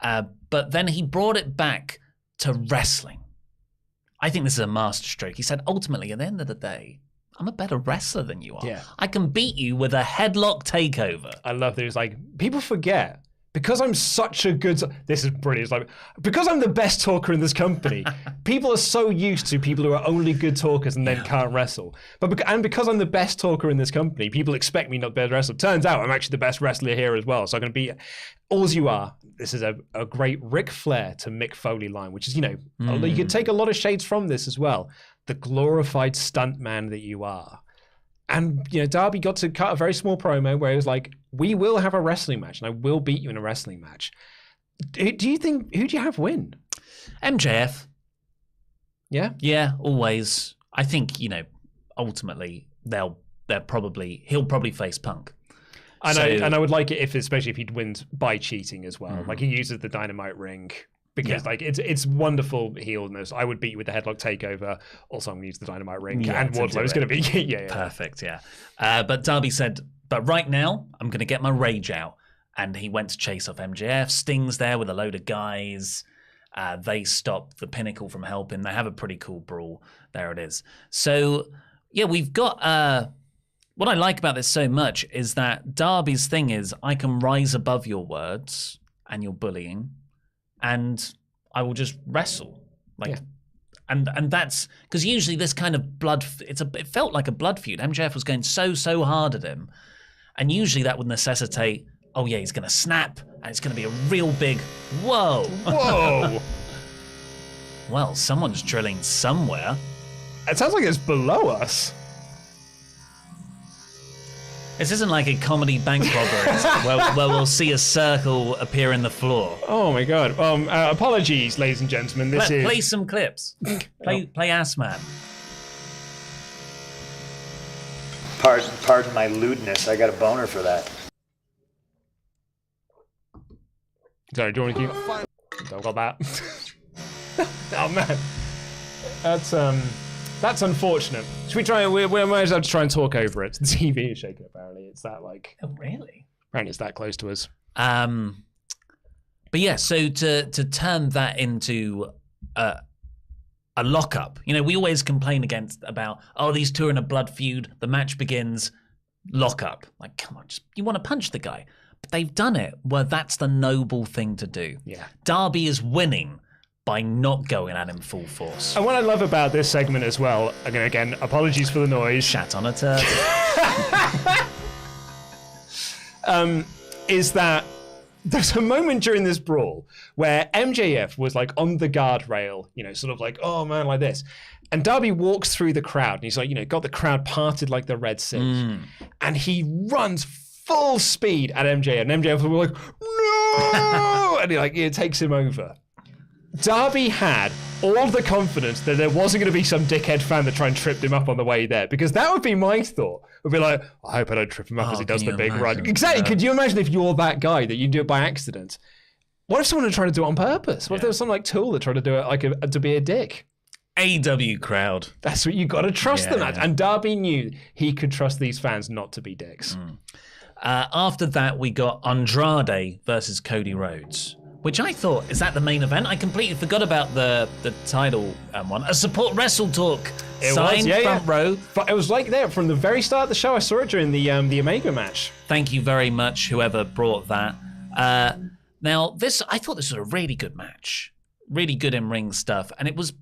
But then he brought it back to wrestling. I think this is a masterstroke. He said, ultimately, at the end of the day, I'm a better wrestler than you are. Yeah. I can beat you with a headlock takeover. I love that. It was like, people forget, because I'm such a good... This is brilliant. It's like, because I'm the best talker in this company, people are so used to people who are only good talkers and then can't wrestle. And because I'm the best talker in this company, people expect me not to be able to wrestle. Turns out I'm actually the best wrestler here as well. So I'm going to be... All's you are. This is a great Ric Flair to Mick Foley line, which is, you could take a lot of shades from this as well. The glorified stunt man that you are. And, Darby got to cut a very small promo where it was like, we will have a wrestling match and I will beat you in a wrestling match. Do you think, who do you have win? MJF. Yeah? Yeah, always. I think, ultimately he'll probably face Punk. And I would like it especially if he'd win by cheating as well. Like he uses the Dynamite ring. Because it's wonderful heelness. I would beat you with the headlock takeover. Also, I'm going to use the Dynamite ring. And Wardlow is going to be... Perfect, yeah. But Darby said, but right now, I'm going to get my rage out. And he went to chase off MJF. Sting's there with a load of guys. They stop the Pinnacle from helping. They have a pretty cool brawl. There it is. So, yeah, we've got... what I like about this so much is that Darby's thing is, I can rise above your words and your bullying, and I will just wrestle. And that's because usually this kind of it felt like a blood feud. MJF was going so hard at him, and usually that would necessitate, oh yeah, he's going to snap, and it's going to be a real big whoa. Well, someone's drilling somewhere. It sounds like it's below us. This isn't like a comedy bank robbery where we'll see a circle appear in the floor. Oh my god. Apologies, ladies and gentlemen. Play some clips. Play Ass Man. Pardon my lewdness. I got a boner for that. Sorry, do you want to keep? Don't got that. Oh man, that's unfortunate. Should we try? We might as well try and talk over it. The TV is shaking. Apparently, it's that like. Oh really? Apparently, it's that close to us. But yeah, so to turn that into a lockup, we always complain about these two are in a blood feud. The match begins, lockup. Like, come on, you want to punch the guy. But they've done it where that's the noble thing to do. Yeah. Darby is winning by not going at him full force. And what I love about this segment as well, again, apologies for the noise. Shat on a turtle. Is that there's a moment during this brawl where MJF was like on the guardrail, sort of like, oh man, like this. And Darby walks through the crowd and he's like, got the crowd parted like the Red Sea. And he runs full speed at MJF. And MJF was like, no! And he takes him over. Darby had all the confidence that there wasn't going to be some dickhead fan that tried and tripped him up on the way there, because that would be my thought. Would be like, I hope I don't trip him up as he does the big run. Exactly. Could you imagine if you're that guy that you do it by accident? What if someone had tried to do it on purpose? What if there was some tool that tried to do it to be a dick? AEW crowd. That's what you got to trust them at. And Darby knew he could trust these fans not to be dicks. After that, we got Andrade versus Cody Rhodes, which I thought, is that the main event? I completely forgot about the title one. A support WrestleTalk sign, front row. But it was like that from the very start of the show. I saw it during the Omega match. Thank you very much, whoever brought that. Now, I thought this was a really good match. Really good in-ring stuff. And it was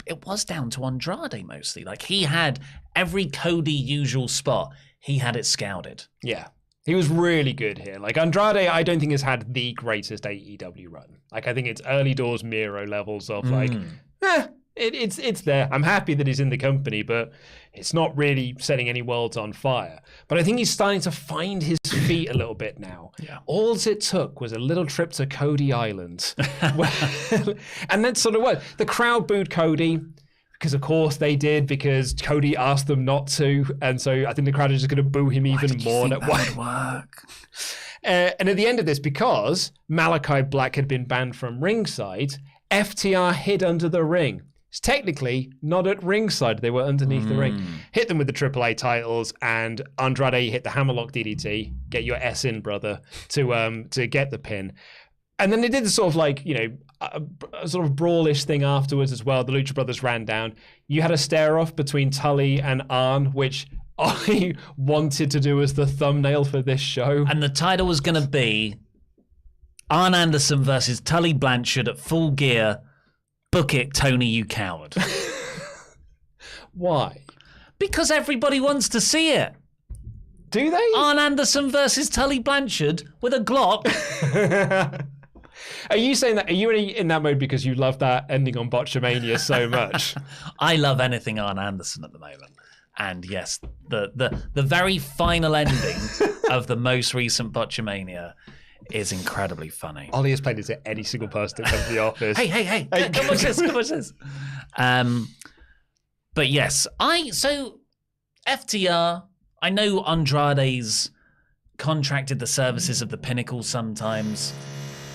down to Andrade mostly. Like, he had every Cody usual spot. He had it scouted. Yeah. He was really good here. Like, Andrade, I don't think has had the greatest AEW run. Like, I think it's early doors Miro levels of it's there. I'm happy that he's in the company, but it's not really setting any worlds on fire. But I think he's starting to find his feet a little bit now. Yeah. All it took was a little trip to Cody Island. And that's sort of what the crowd booed Cody. Because of course they did, because Cody asked them not to, and so I think the crowd is just going to boo him even more. That would work. And at the end of this, because Malakai Black had been banned from ringside, FTR hid under the ring. It's technically not at ringside; they were underneath the ring. Hit them with the AAA titles, and Andrade hit the hammerlock DDT. Get your S in, brother, to get the pin. And then they did the sort of a sort of brawlish thing afterwards as well. The Lucha Brothers ran down. You had a stare-off between Tully and Arn, which I wanted to do as the thumbnail for this show. And the title was going to be Arn Anderson versus Tully Blanchard at Full Gear. Book it, Tony, you coward. Why? Because everybody wants to see it. Do they? Arn Anderson versus Tully Blanchard with a Glock. Are you saying that? Are you in that mode because you love that ending on Botchamania so much? I love anything Arn Anderson at the moment. And yes, the very final ending of the most recent Botchamania is incredibly funny. Oli has played this at any single person that comes to the office. Hey, come watch this. But yes, so FTR, I know Andrade's contracted the services of the Pinnacle sometimes.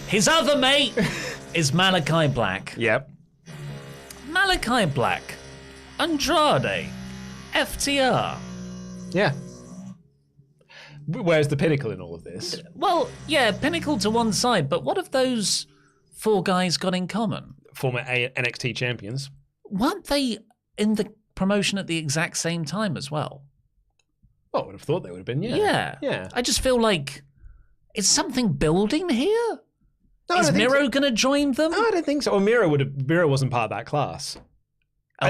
His other mate is Malakai Black. Yep. Malakai Black, Andrade, FTR. Yeah. Where's the Pinnacle in all of this? Well, yeah, Pinnacle to one side, but what have those four guys got in common? Former NXT champions. Weren't they in the promotion at the exact same time as well? Oh, I would have thought they would have been, yeah. Yeah. I just feel like, is something building here? No, is Miro going to join them? No, I don't think so. Well, Miro wasn't part of that class.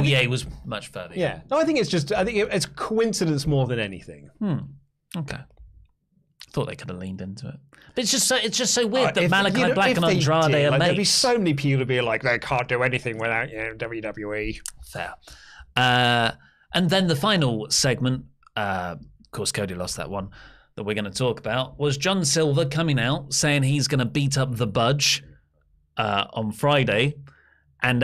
He was much further. Yeah. No, I think it's coincidence more than anything. Okay. Thought they could have leaned into it. But it's just so weird that Malakai Black and Andrade are mates. There'd be so many people to be like, they can't do anything without WWE. Fair. And then the final segment, of course, Cody lost that one. that we're going to talk about was Jon Silver coming out saying he's going to beat up the Budge on Friday. And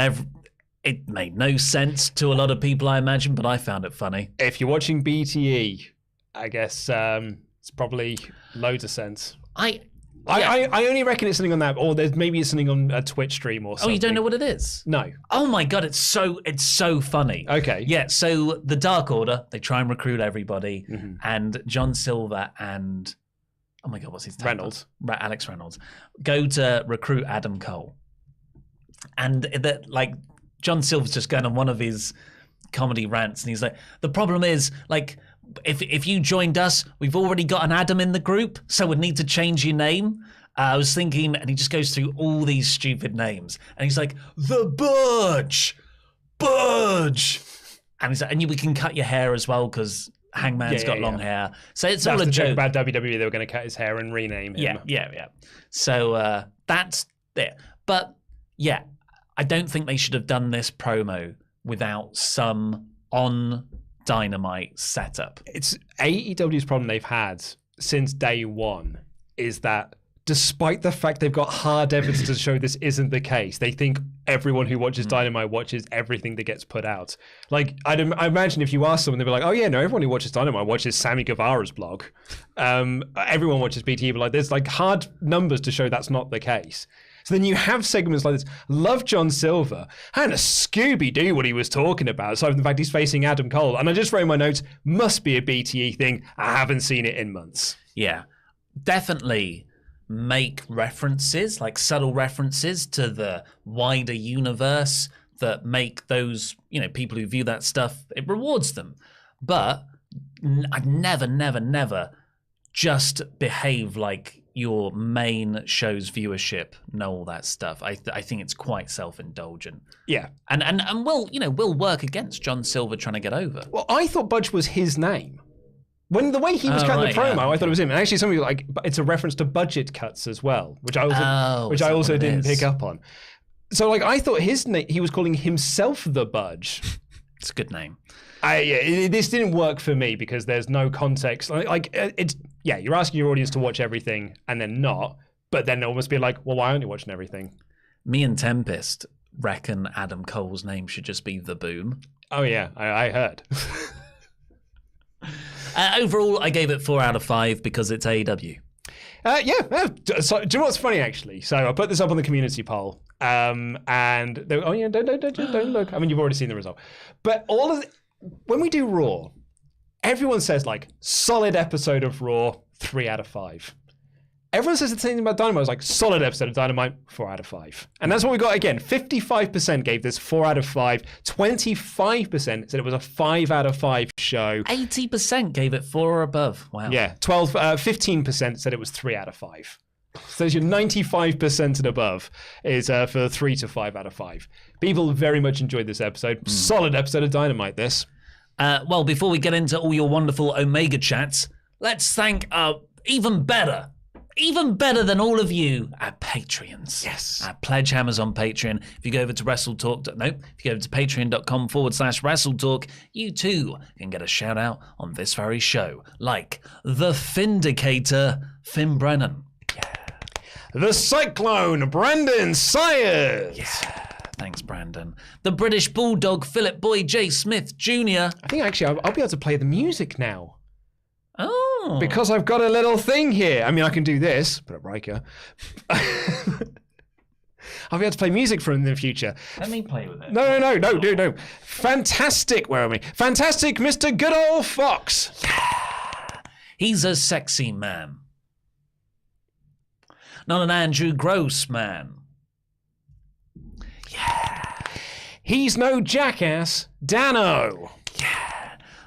it made no sense to a lot of people, I imagine, but I found it funny. If you're watching BTE, I guess it's probably loads of sense. I only reckon it's something on that, or maybe it's something on a Twitch stream or something. Oh, you don't know what it is? No. Oh my God, it's so funny. Okay. Yeah, so the Dark Order, they try and recruit everybody, and Jon Silver and, oh my God, what's his name? Reynolds. Alex Reynolds, go to recruit Adam Cole. And Jon Silver's just going on one of his comedy rants, and he's like, the problem is, like, if you joined us, we've already got an Adam in the group, so we'd need to change your name. I was thinking, and he just goes through all these stupid names, and he's like, the Budge, and he's like, and we can cut your hair as well because Hangman's got long hair. So it's all a joke. Joke about WWE. They were going to cut his hair and rename him. Yeah. So that's it. But yeah, I don't think they should have done this promo without some on Dynamite setup. It's AEW's problem they've had since day one is that despite the fact they've got hard evidence to show this isn't the case, they think everyone who watches Dynamite watches everything that gets put out. Like, I imagine if you ask someone, they'd be like, oh yeah, no, everyone who watches Dynamite watches Sammy Guevara's blog. Everyone watches BT, but like, there's like hard numbers to show that's not the case. So then you have segments like this. Love Jon Silver. And a Scooby-Doo what he was talking about. So in fact, he's facing Adam Cole. And I just wrote in my notes, must be a BTE thing. I haven't seen it in months. Yeah, definitely make references, like subtle references to the wider universe that make those, people who view that stuff, it rewards them. But I'd never just behave like your main show's viewership know all that stuff. I think it's quite self-indulgent. Yeah. And will work against Jon Silver trying to get over. Well, I thought Budge was his name. When the way he was cutting the promo, I thought it was him. And actually something like it's a reference to budget cuts as well, which I also didn't pick up on. So like I thought his name, he was calling himself the Budge. It's a good name. This didn't work for me because there's no context. You're asking your audience to watch everything and then not, but then they'll almost be like, well, why aren't you watching everything? Me and Tempest reckon Adam Cole's name should just be The Boom. Oh yeah, I heard. Overall, I gave it 4 out of 5 because it's AEW. So, do you know what's funny actually? So I put this up on the community poll, and they, don't look. I mean, you've already seen the result, but when we do Raw, everyone says like solid episode of Raw, 3 out of 5. Everyone says the same thing about Dynamite. I was like, solid episode of Dynamite, 4 out of 5. And that's what we got again. 55% gave this 4 out of 5. 25% said it was a 5 out of 5 show. 80% gave it 4 or above. Wow. Yeah. 15% said it was 3 out of 5. So your 95% and above is for 3 to 5 out of 5. People very much enjoyed this episode. Solid episode of Dynamite, this. Well, before we get into all your wonderful Omegachats, let's thank even better than all of you, our Patreons. Yes. Our Pledgehammers on Patreon. If you go over to if you go over to patreon.com/WrestleTalk, you too can get a shout out on this very show. Like the Findicator, Finn Brennan. Yeah. The Cyclone, Brandon Sayers. Yeah. Thanks, Brandon. The British Bulldog, Philip Boy J. Smith Jr. I think actually I'll be able to play the music now. Oh. Because I've got a little thing here. I mean, I can do this, put up Riker. I'll be able to play music for him in the future. Let me play with it. No. Fantastic, where are we? Fantastic Mr. Good Old Fox. He's a sexy man. Not an Andrew Gross man. Yeah. He's no jackass, Dano. Yeah.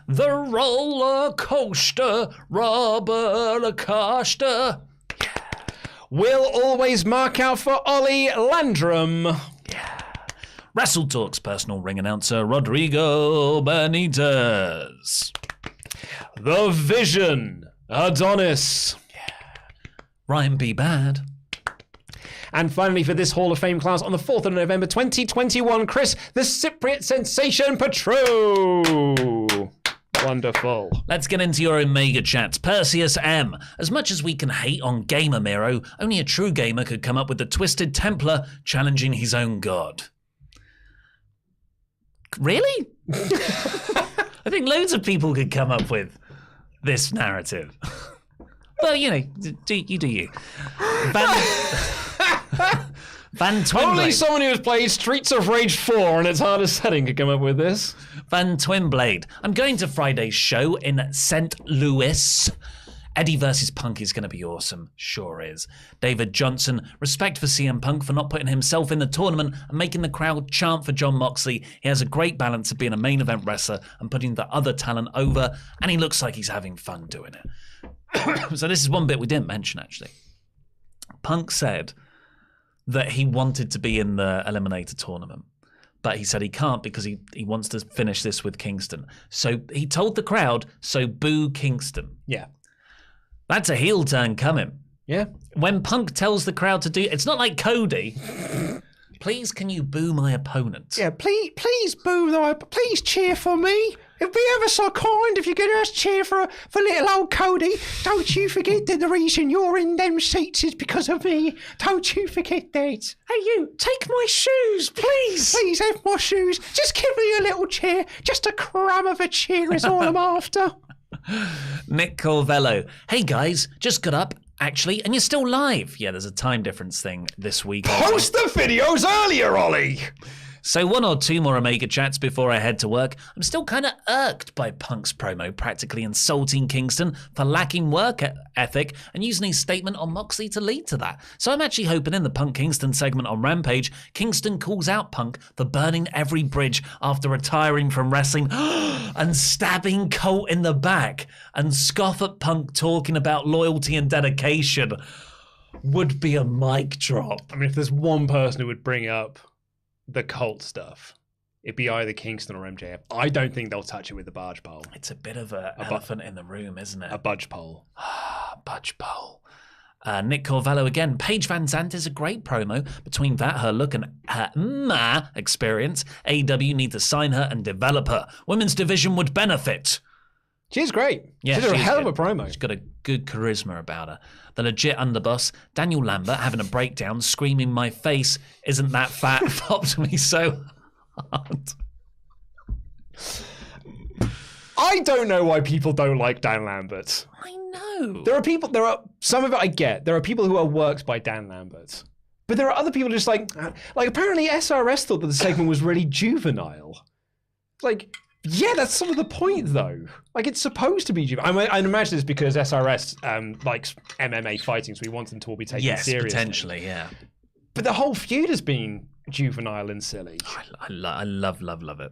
The roller coaster, Robert Acosta. Yeah. Will always mark out for Oli Landrum. Yeah. WrestleTalk's personal ring announcer, Rodrigo Benitez. The Vision, Adonis. Yeah. Ryan B. Bad. And finally, for this Hall of Fame class on the 4th of November 2021, Chris, the Cypriot Sensation Petru. Wonderful. Let's get into your Omegachats. Perseus M. As much as we can hate on Gamer Miro, only a true gamer could come up with the Twisted Templar challenging his own god. Really? I think loads of people could come up with this narrative. Well, you know, do you. Van Twinblade. Only someone who has played Streets of Rage 4 in its hardest setting could come up with this. Van Twinblade. I'm going to Friday's show in St. Louis. Eddie versus Punk is going to be awesome. Sure is. David Johnson. Respect for CM Punk for not putting himself in the tournament and making the crowd chant for Jon Moxley. He has a great balance of being a main event wrestler and putting the other talent over, and he looks like he's having fun doing it. So this is one bit we didn't mention, actually. Punk said that he wanted to be in the Eliminator tournament, but he said he can't because he wants to finish this with Kingston. So he told the crowd, so boo Kingston. Yeah. That's a heel turn coming. Yeah. When Punk tells the crowd to do, it's not like Cody. Please, can you boo my opponent? Yeah, please boo though. Please cheer for me. It'd be ever so kind if you could just cheer for little old Cody. Don't you forget that the reason you're in them seats is because of me. Don't you forget that. Hey, you, take my shoes, please. Please have my shoes. Just give me a little cheer. Just a crumb of a cheer is all I'm after. Nick Corvello. Hey guys, just got up, actually, and you're still live. Yeah, there's a time difference thing this week. Post the videos earlier, Ollie. So one or two more Omegachats before I head to work. I'm still kind of irked by Punk's promo, practically insulting Kingston for lacking work ethic and using his statement on Moxley to lead to that. So I'm actually hoping in the Punk Kingston segment on Rampage, Kingston calls out Punk for burning every bridge after retiring from wrestling and stabbing Colt in the back and scoff at Punk talking about loyalty and dedication. Would be a mic drop. I mean, if there's one person who would bring up the Colt stuff, it'd be either Kingston or MJF. I don't think they'll touch it with the barge pole. It's a bit of an elephant in the room, isn't it? A budge pole. Budge pole. Nick Corvello again. Paige Van Zandt is a great promo. Between that, her look, and her experience, AEW need to sign her and develop her. Women's division would benefit. She's great. Yeah, she's a hell of a promo. She's got a good charisma about her. The legit underboss, Daniel Lambert, having a breakdown, screaming, "My face isn't that fat," popped me so hard. I don't know why people don't like Dan Lambert. I know. There are some of it I get. There are people who are worked by Dan Lambert. But there are other people just like apparently SRS thought that the segment was really juvenile. Like, yeah, that's sort of the point, though. Like, it's supposed to be juvenile. I imagine it's because SRS likes MMA fighting, so we want them to all be taken seriously. Yes, potentially, yeah. But the whole feud has been juvenile and silly. I love it.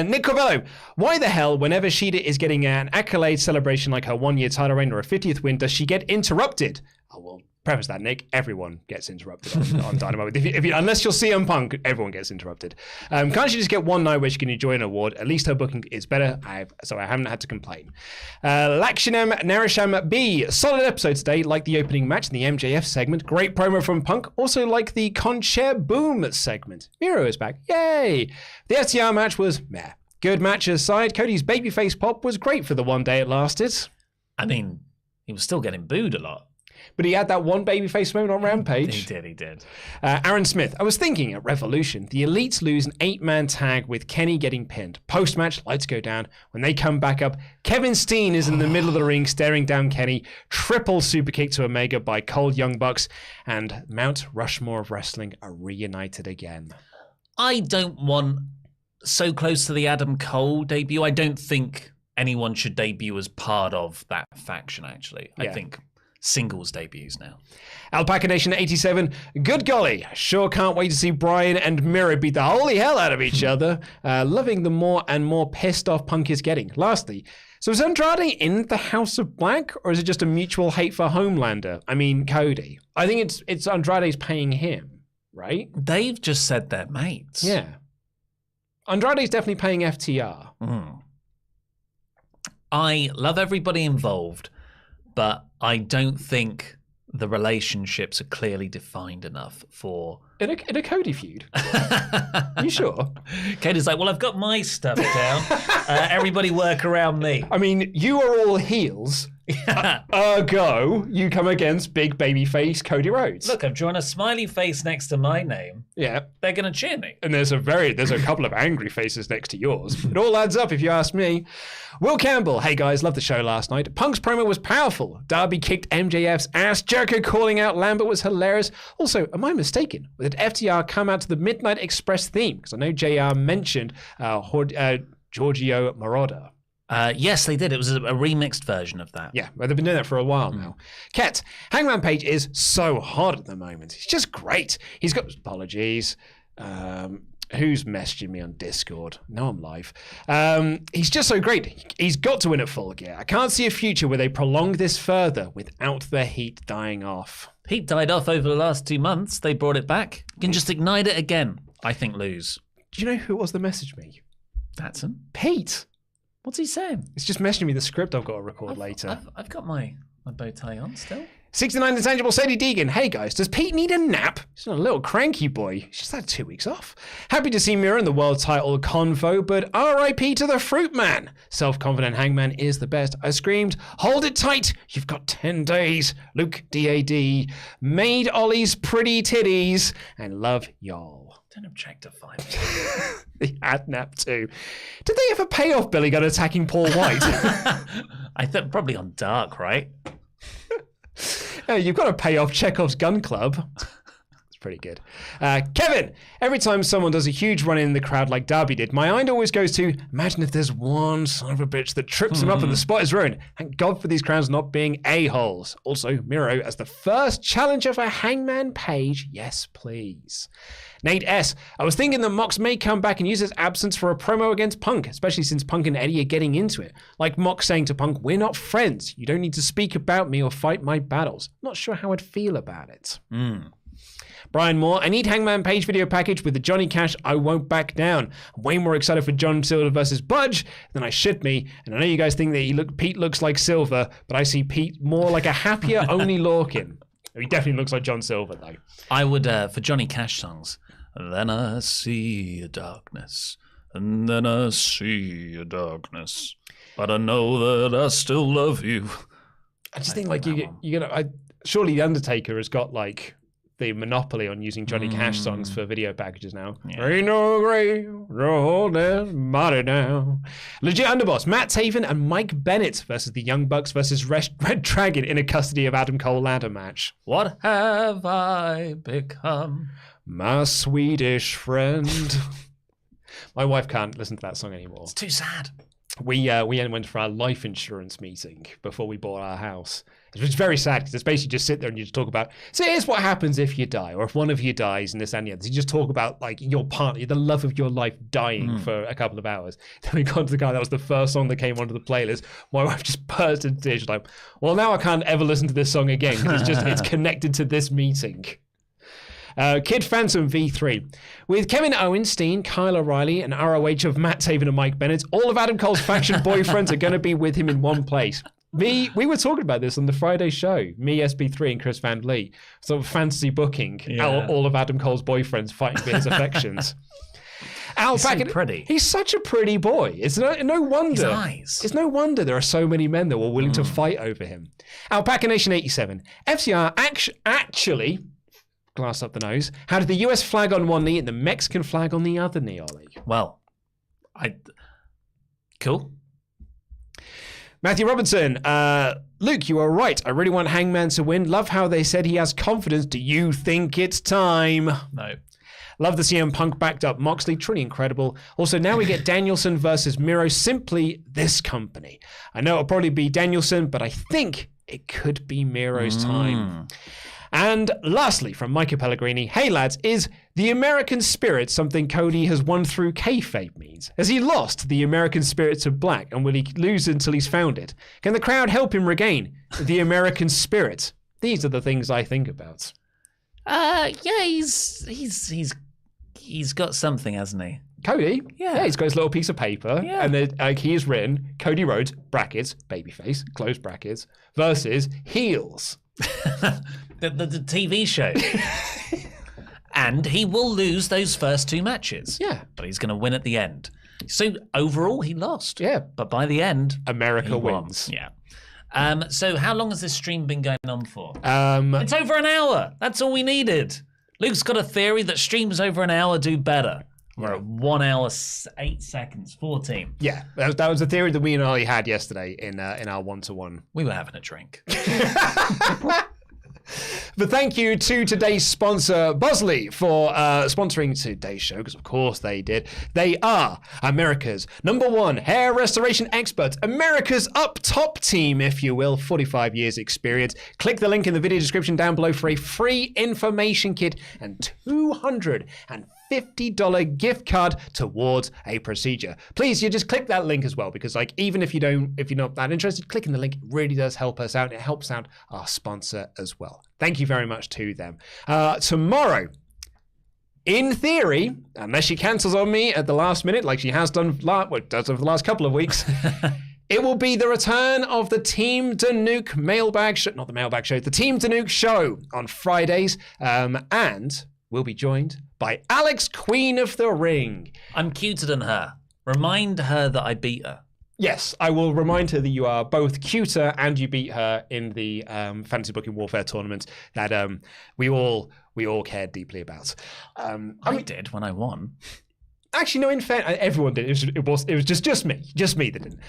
Nick Corvello, why the hell, whenever Sheeta is getting an accolade celebration like her 1-year title reign or a 50th win, does she get interrupted? Oh, well, preface that, Nick. Everyone gets interrupted on Dynamite. Unless you're CM Punk, everyone gets interrupted. Can't she just get one night where she can enjoy an award? At least her booking is better, so I haven't had to complain. Lakshanam Narisham B. Solid episode today, like the opening match in the MJF segment. Great promo from Punk. Also like the Conchair Boom segment. Miro is back. Yay! The FTR match was meh. Good match aside, Cody's babyface pop was great for the one day it lasted. I mean, he was still getting booed a lot. But he had that one babyface moment on Rampage. He did. Aaron Smith. I was thinking at Revolution, the Elites lose an 8-man tag with Kenny getting pinned. Post-match, lights go down. When they come back up, Kevin Steen is in the middle of the ring staring down Kenny. Triple super kick to Omega by Cold Young Bucks. And Mount Rushmore of Wrestling are reunited again. I don't want so close to the Adam Cole debut. I don't think anyone should debut as part of that faction, actually. Yeah. I think singles debuts now. Alpaca Nation 87. Good golly. Sure can't wait to see Bryan and Miro beat the holy hell out of each other. Loving the more and more pissed off Punk is getting. Lastly, so is Andrade in the House of Black, or is it just a mutual hate for Homelander? I mean, Cody. I think it's Andrade's paying him, right? They've just said they're mates. Yeah. Andrade's definitely paying FTR. I love everybody involved, but I don't think the relationships are clearly defined enough for... In a Cody feud? Are you sure? Cody's like, well, I've got my stuff down. Everybody work around me. I mean, you are all heels. Ergo, you come against big babyface Cody Rhodes. Look, I've drawn a smiley face next to my name. Yeah. They're going to cheer me. And there's a couple of angry faces next to yours. It all adds up if you ask me. Will Campbell, hey guys, loved the show last night. Punk's promo was powerful. Darby kicked MJF's ass. Jericho calling out Lambert was hilarious. Also, am I mistaken? Did FTR come out to the Midnight Express theme? Because I know JR mentioned Giorgio Moroder. Yes, they did. It was a remixed version of that. Yeah, well, they've been doing that for a while now. Ket, Hangman Page is so hot at the moment. He's just great. He's got apologies. Who's messaging me on Discord? No, I'm live. He's just so great. He's got to win at Full Gear. I can't see a future where they prolong this further without the heat dying off. Heat died off over the last 2 months. They brought it back. You can just ignite it again. I think lose. Do you know who it was that messaged me? That's him. Pete. What's he saying? It's just messaging me the script I've got to record later. I've got my bow tie on still. 69 Intangible Sadie Deegan. Hey guys, does Pete need a nap? He's not a little cranky boy. He's just had 2 weeks off. Happy to see Miro in the world title convo, but RIP to the Fruit Man. Self-confident Hangman is the best. I screamed, hold it tight. You've got 10 days. Luke DAD. Made Ollie's pretty titties. And love y'all. Don't objectify me. The ad nap too. Did they ever pay off Billy Gunn attacking Paul White? I think probably on Dark, right? You've got to pay off Chekhov's Gun Club. It's pretty good. Kevin, every time someone does a huge run in the crowd like Darby did, my mind always goes to, imagine if there's one son of a bitch that trips him up and the spot is ruined. Thank God for these crowds not being a-holes. Also, Miro as the first challenger for Hangman Page. Yes, please. Nate S. I was thinking that Mox may come back and use his absence for a promo against Punk, especially since Punk and Eddie are getting into it. Like Mox saying to Punk, we're not friends. You don't need to speak about me or fight my battles. Not sure how I'd feel about it. Brian Moore, I need Hangman Page video package with the Johnny Cash I Won't Back Down. I'm way more excited for John Silver versus Budge than I should be. And I know you guys think that Pete looks like Silver, but I see Pete more like a happier Only Lorcan. He definitely looks like John Silver, though. I would, for Johnny Cash songs, then I see a darkness, and then I see a darkness, but I know that I still love you. I just think, like, surely The Undertaker has got, like, the monopoly on using Johnny Cash songs for video packages now. Yeah. Ain't no grave, roll that body down. Legit Underboss, Matt Taven and Mike Bennett versus the Young Bucks versus Red Dragon in a custody of Adam Cole ladder match. What have I become? My Swedish friend. My wife can't listen to that song anymore. It's too sad. We went for our life insurance meeting before we bought our house. It was very sad because it's basically just sit there and you just talk about, so here's what happens if you die, or if one of you dies and this and the other. You just talk about like your partner, the love of your life dying for a couple of hours. Then we got to the guy, that was the first song that came onto the playlist. My wife just burst into tears. She's like, well, now I can't ever listen to this song again because it's connected to this meeting. Kid Phantom V3. With Kevin Owens, Steen, Kyle O'Reilly, and ROH of Matt Taven and Mike Bennett, all of Adam Cole's faction boyfriends are going to be with him in one place. We were talking about this on the Friday show. Me, SB3, and Chris Van Lee. Sort of fantasy booking. Yeah. All of Adam Cole's boyfriends fighting for his affections. Al He's so pretty. He's such a pretty boy. It's no wonder. His eyes. It's no wonder there are so many men that were willing to fight over him. Alpaca Nation 87. FCR actually, glass up the nose, how did the US flag on one knee and the Mexican flag on the other knee, Ollie? Well, cool. Matthew Robinson, Luke, you are right. I really want Hangman to win. Love how they said he has confidence. Do you think it's time? No. Love the CM Punk backed up Moxley. Truly incredible. Also, now we get Danielson versus Miro. Simply this company. I know it'll probably be Danielson, but I think it could be Miro's time. And lastly, from Micah Pellegrini, hey lads, is the American spirit something Cody has won through kayfabe means? Has he lost the American spirit to Black, and will he lose until he's found it? Can the crowd help him regain the American spirit? These are the things I think about. Yeah, he's got something, hasn't he? Cody? Yeah. He's got his little piece of paper, Yeah. and he has written Cody Rhodes, brackets, babyface, close brackets, versus heels. the TV show. And he will lose those first 2 matches. Yeah. But he's going to win at the end. So overall, he lost. Yeah. But by the end, America he won. wins. Yeah. So how long has this stream been going on for? Um, It's over an hour. That's all we needed. Luke's got a theory that streams over an hour do better. We're at 1 hour, 8 seconds, 14. yeah, that was a theory that we and Oli had yesterday in our one-to-one. We were having a drink. But thank you to today's sponsor, Bosley, for sponsoring today's show, because of course they did. They are America's #1 hair restoration experts, America's up top team, if you will, 45 years experience. Click the link in the video description down below for a free information kit and $250 gift card towards a procedure. Please, you just click that link as well, because even if you're not that interested, clicking the link really does help us out. It helps out our sponsor as well. Thank you very much to them. Tomorrow, in theory, unless she cancels on me at the last minute, like she has done over the last couple of weeks, it will be the return of the Team Danuke mailbag show, not the mailbag show, the Team Danuke show on Fridays, and we'll be joined by Alex, Queen of the Ring. I'm cuter than her. Remind her that I beat her. Yes, I will remind her that you are both cuter and you beat her in the Fantasy Booking Warfare tournament that we all cared deeply about. I did when I won. Actually, no. In fact, everyone did. It was just me that didn't.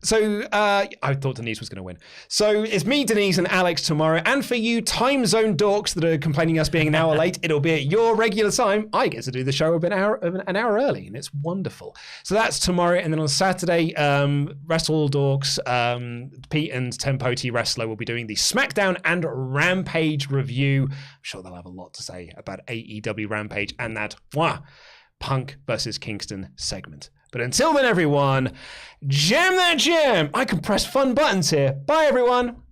So I thought Denise was going to win. So it's me, Denise, and Alex tomorrow. And for you time zone dorks that are complaining us being an hour late, it'll be at your regular time. I get to do the show an hour early, and it's wonderful. So that's tomorrow, and then on Saturday, Wrestle Dorks, Pete and Tempo T Wrestler will be doing the SmackDown and Rampage review. I'm sure they'll have a lot to say about AEW Rampage and that Punk versus Kingston segment. But until then, everyone, jam that jam. I can press fun buttons here. Bye, everyone.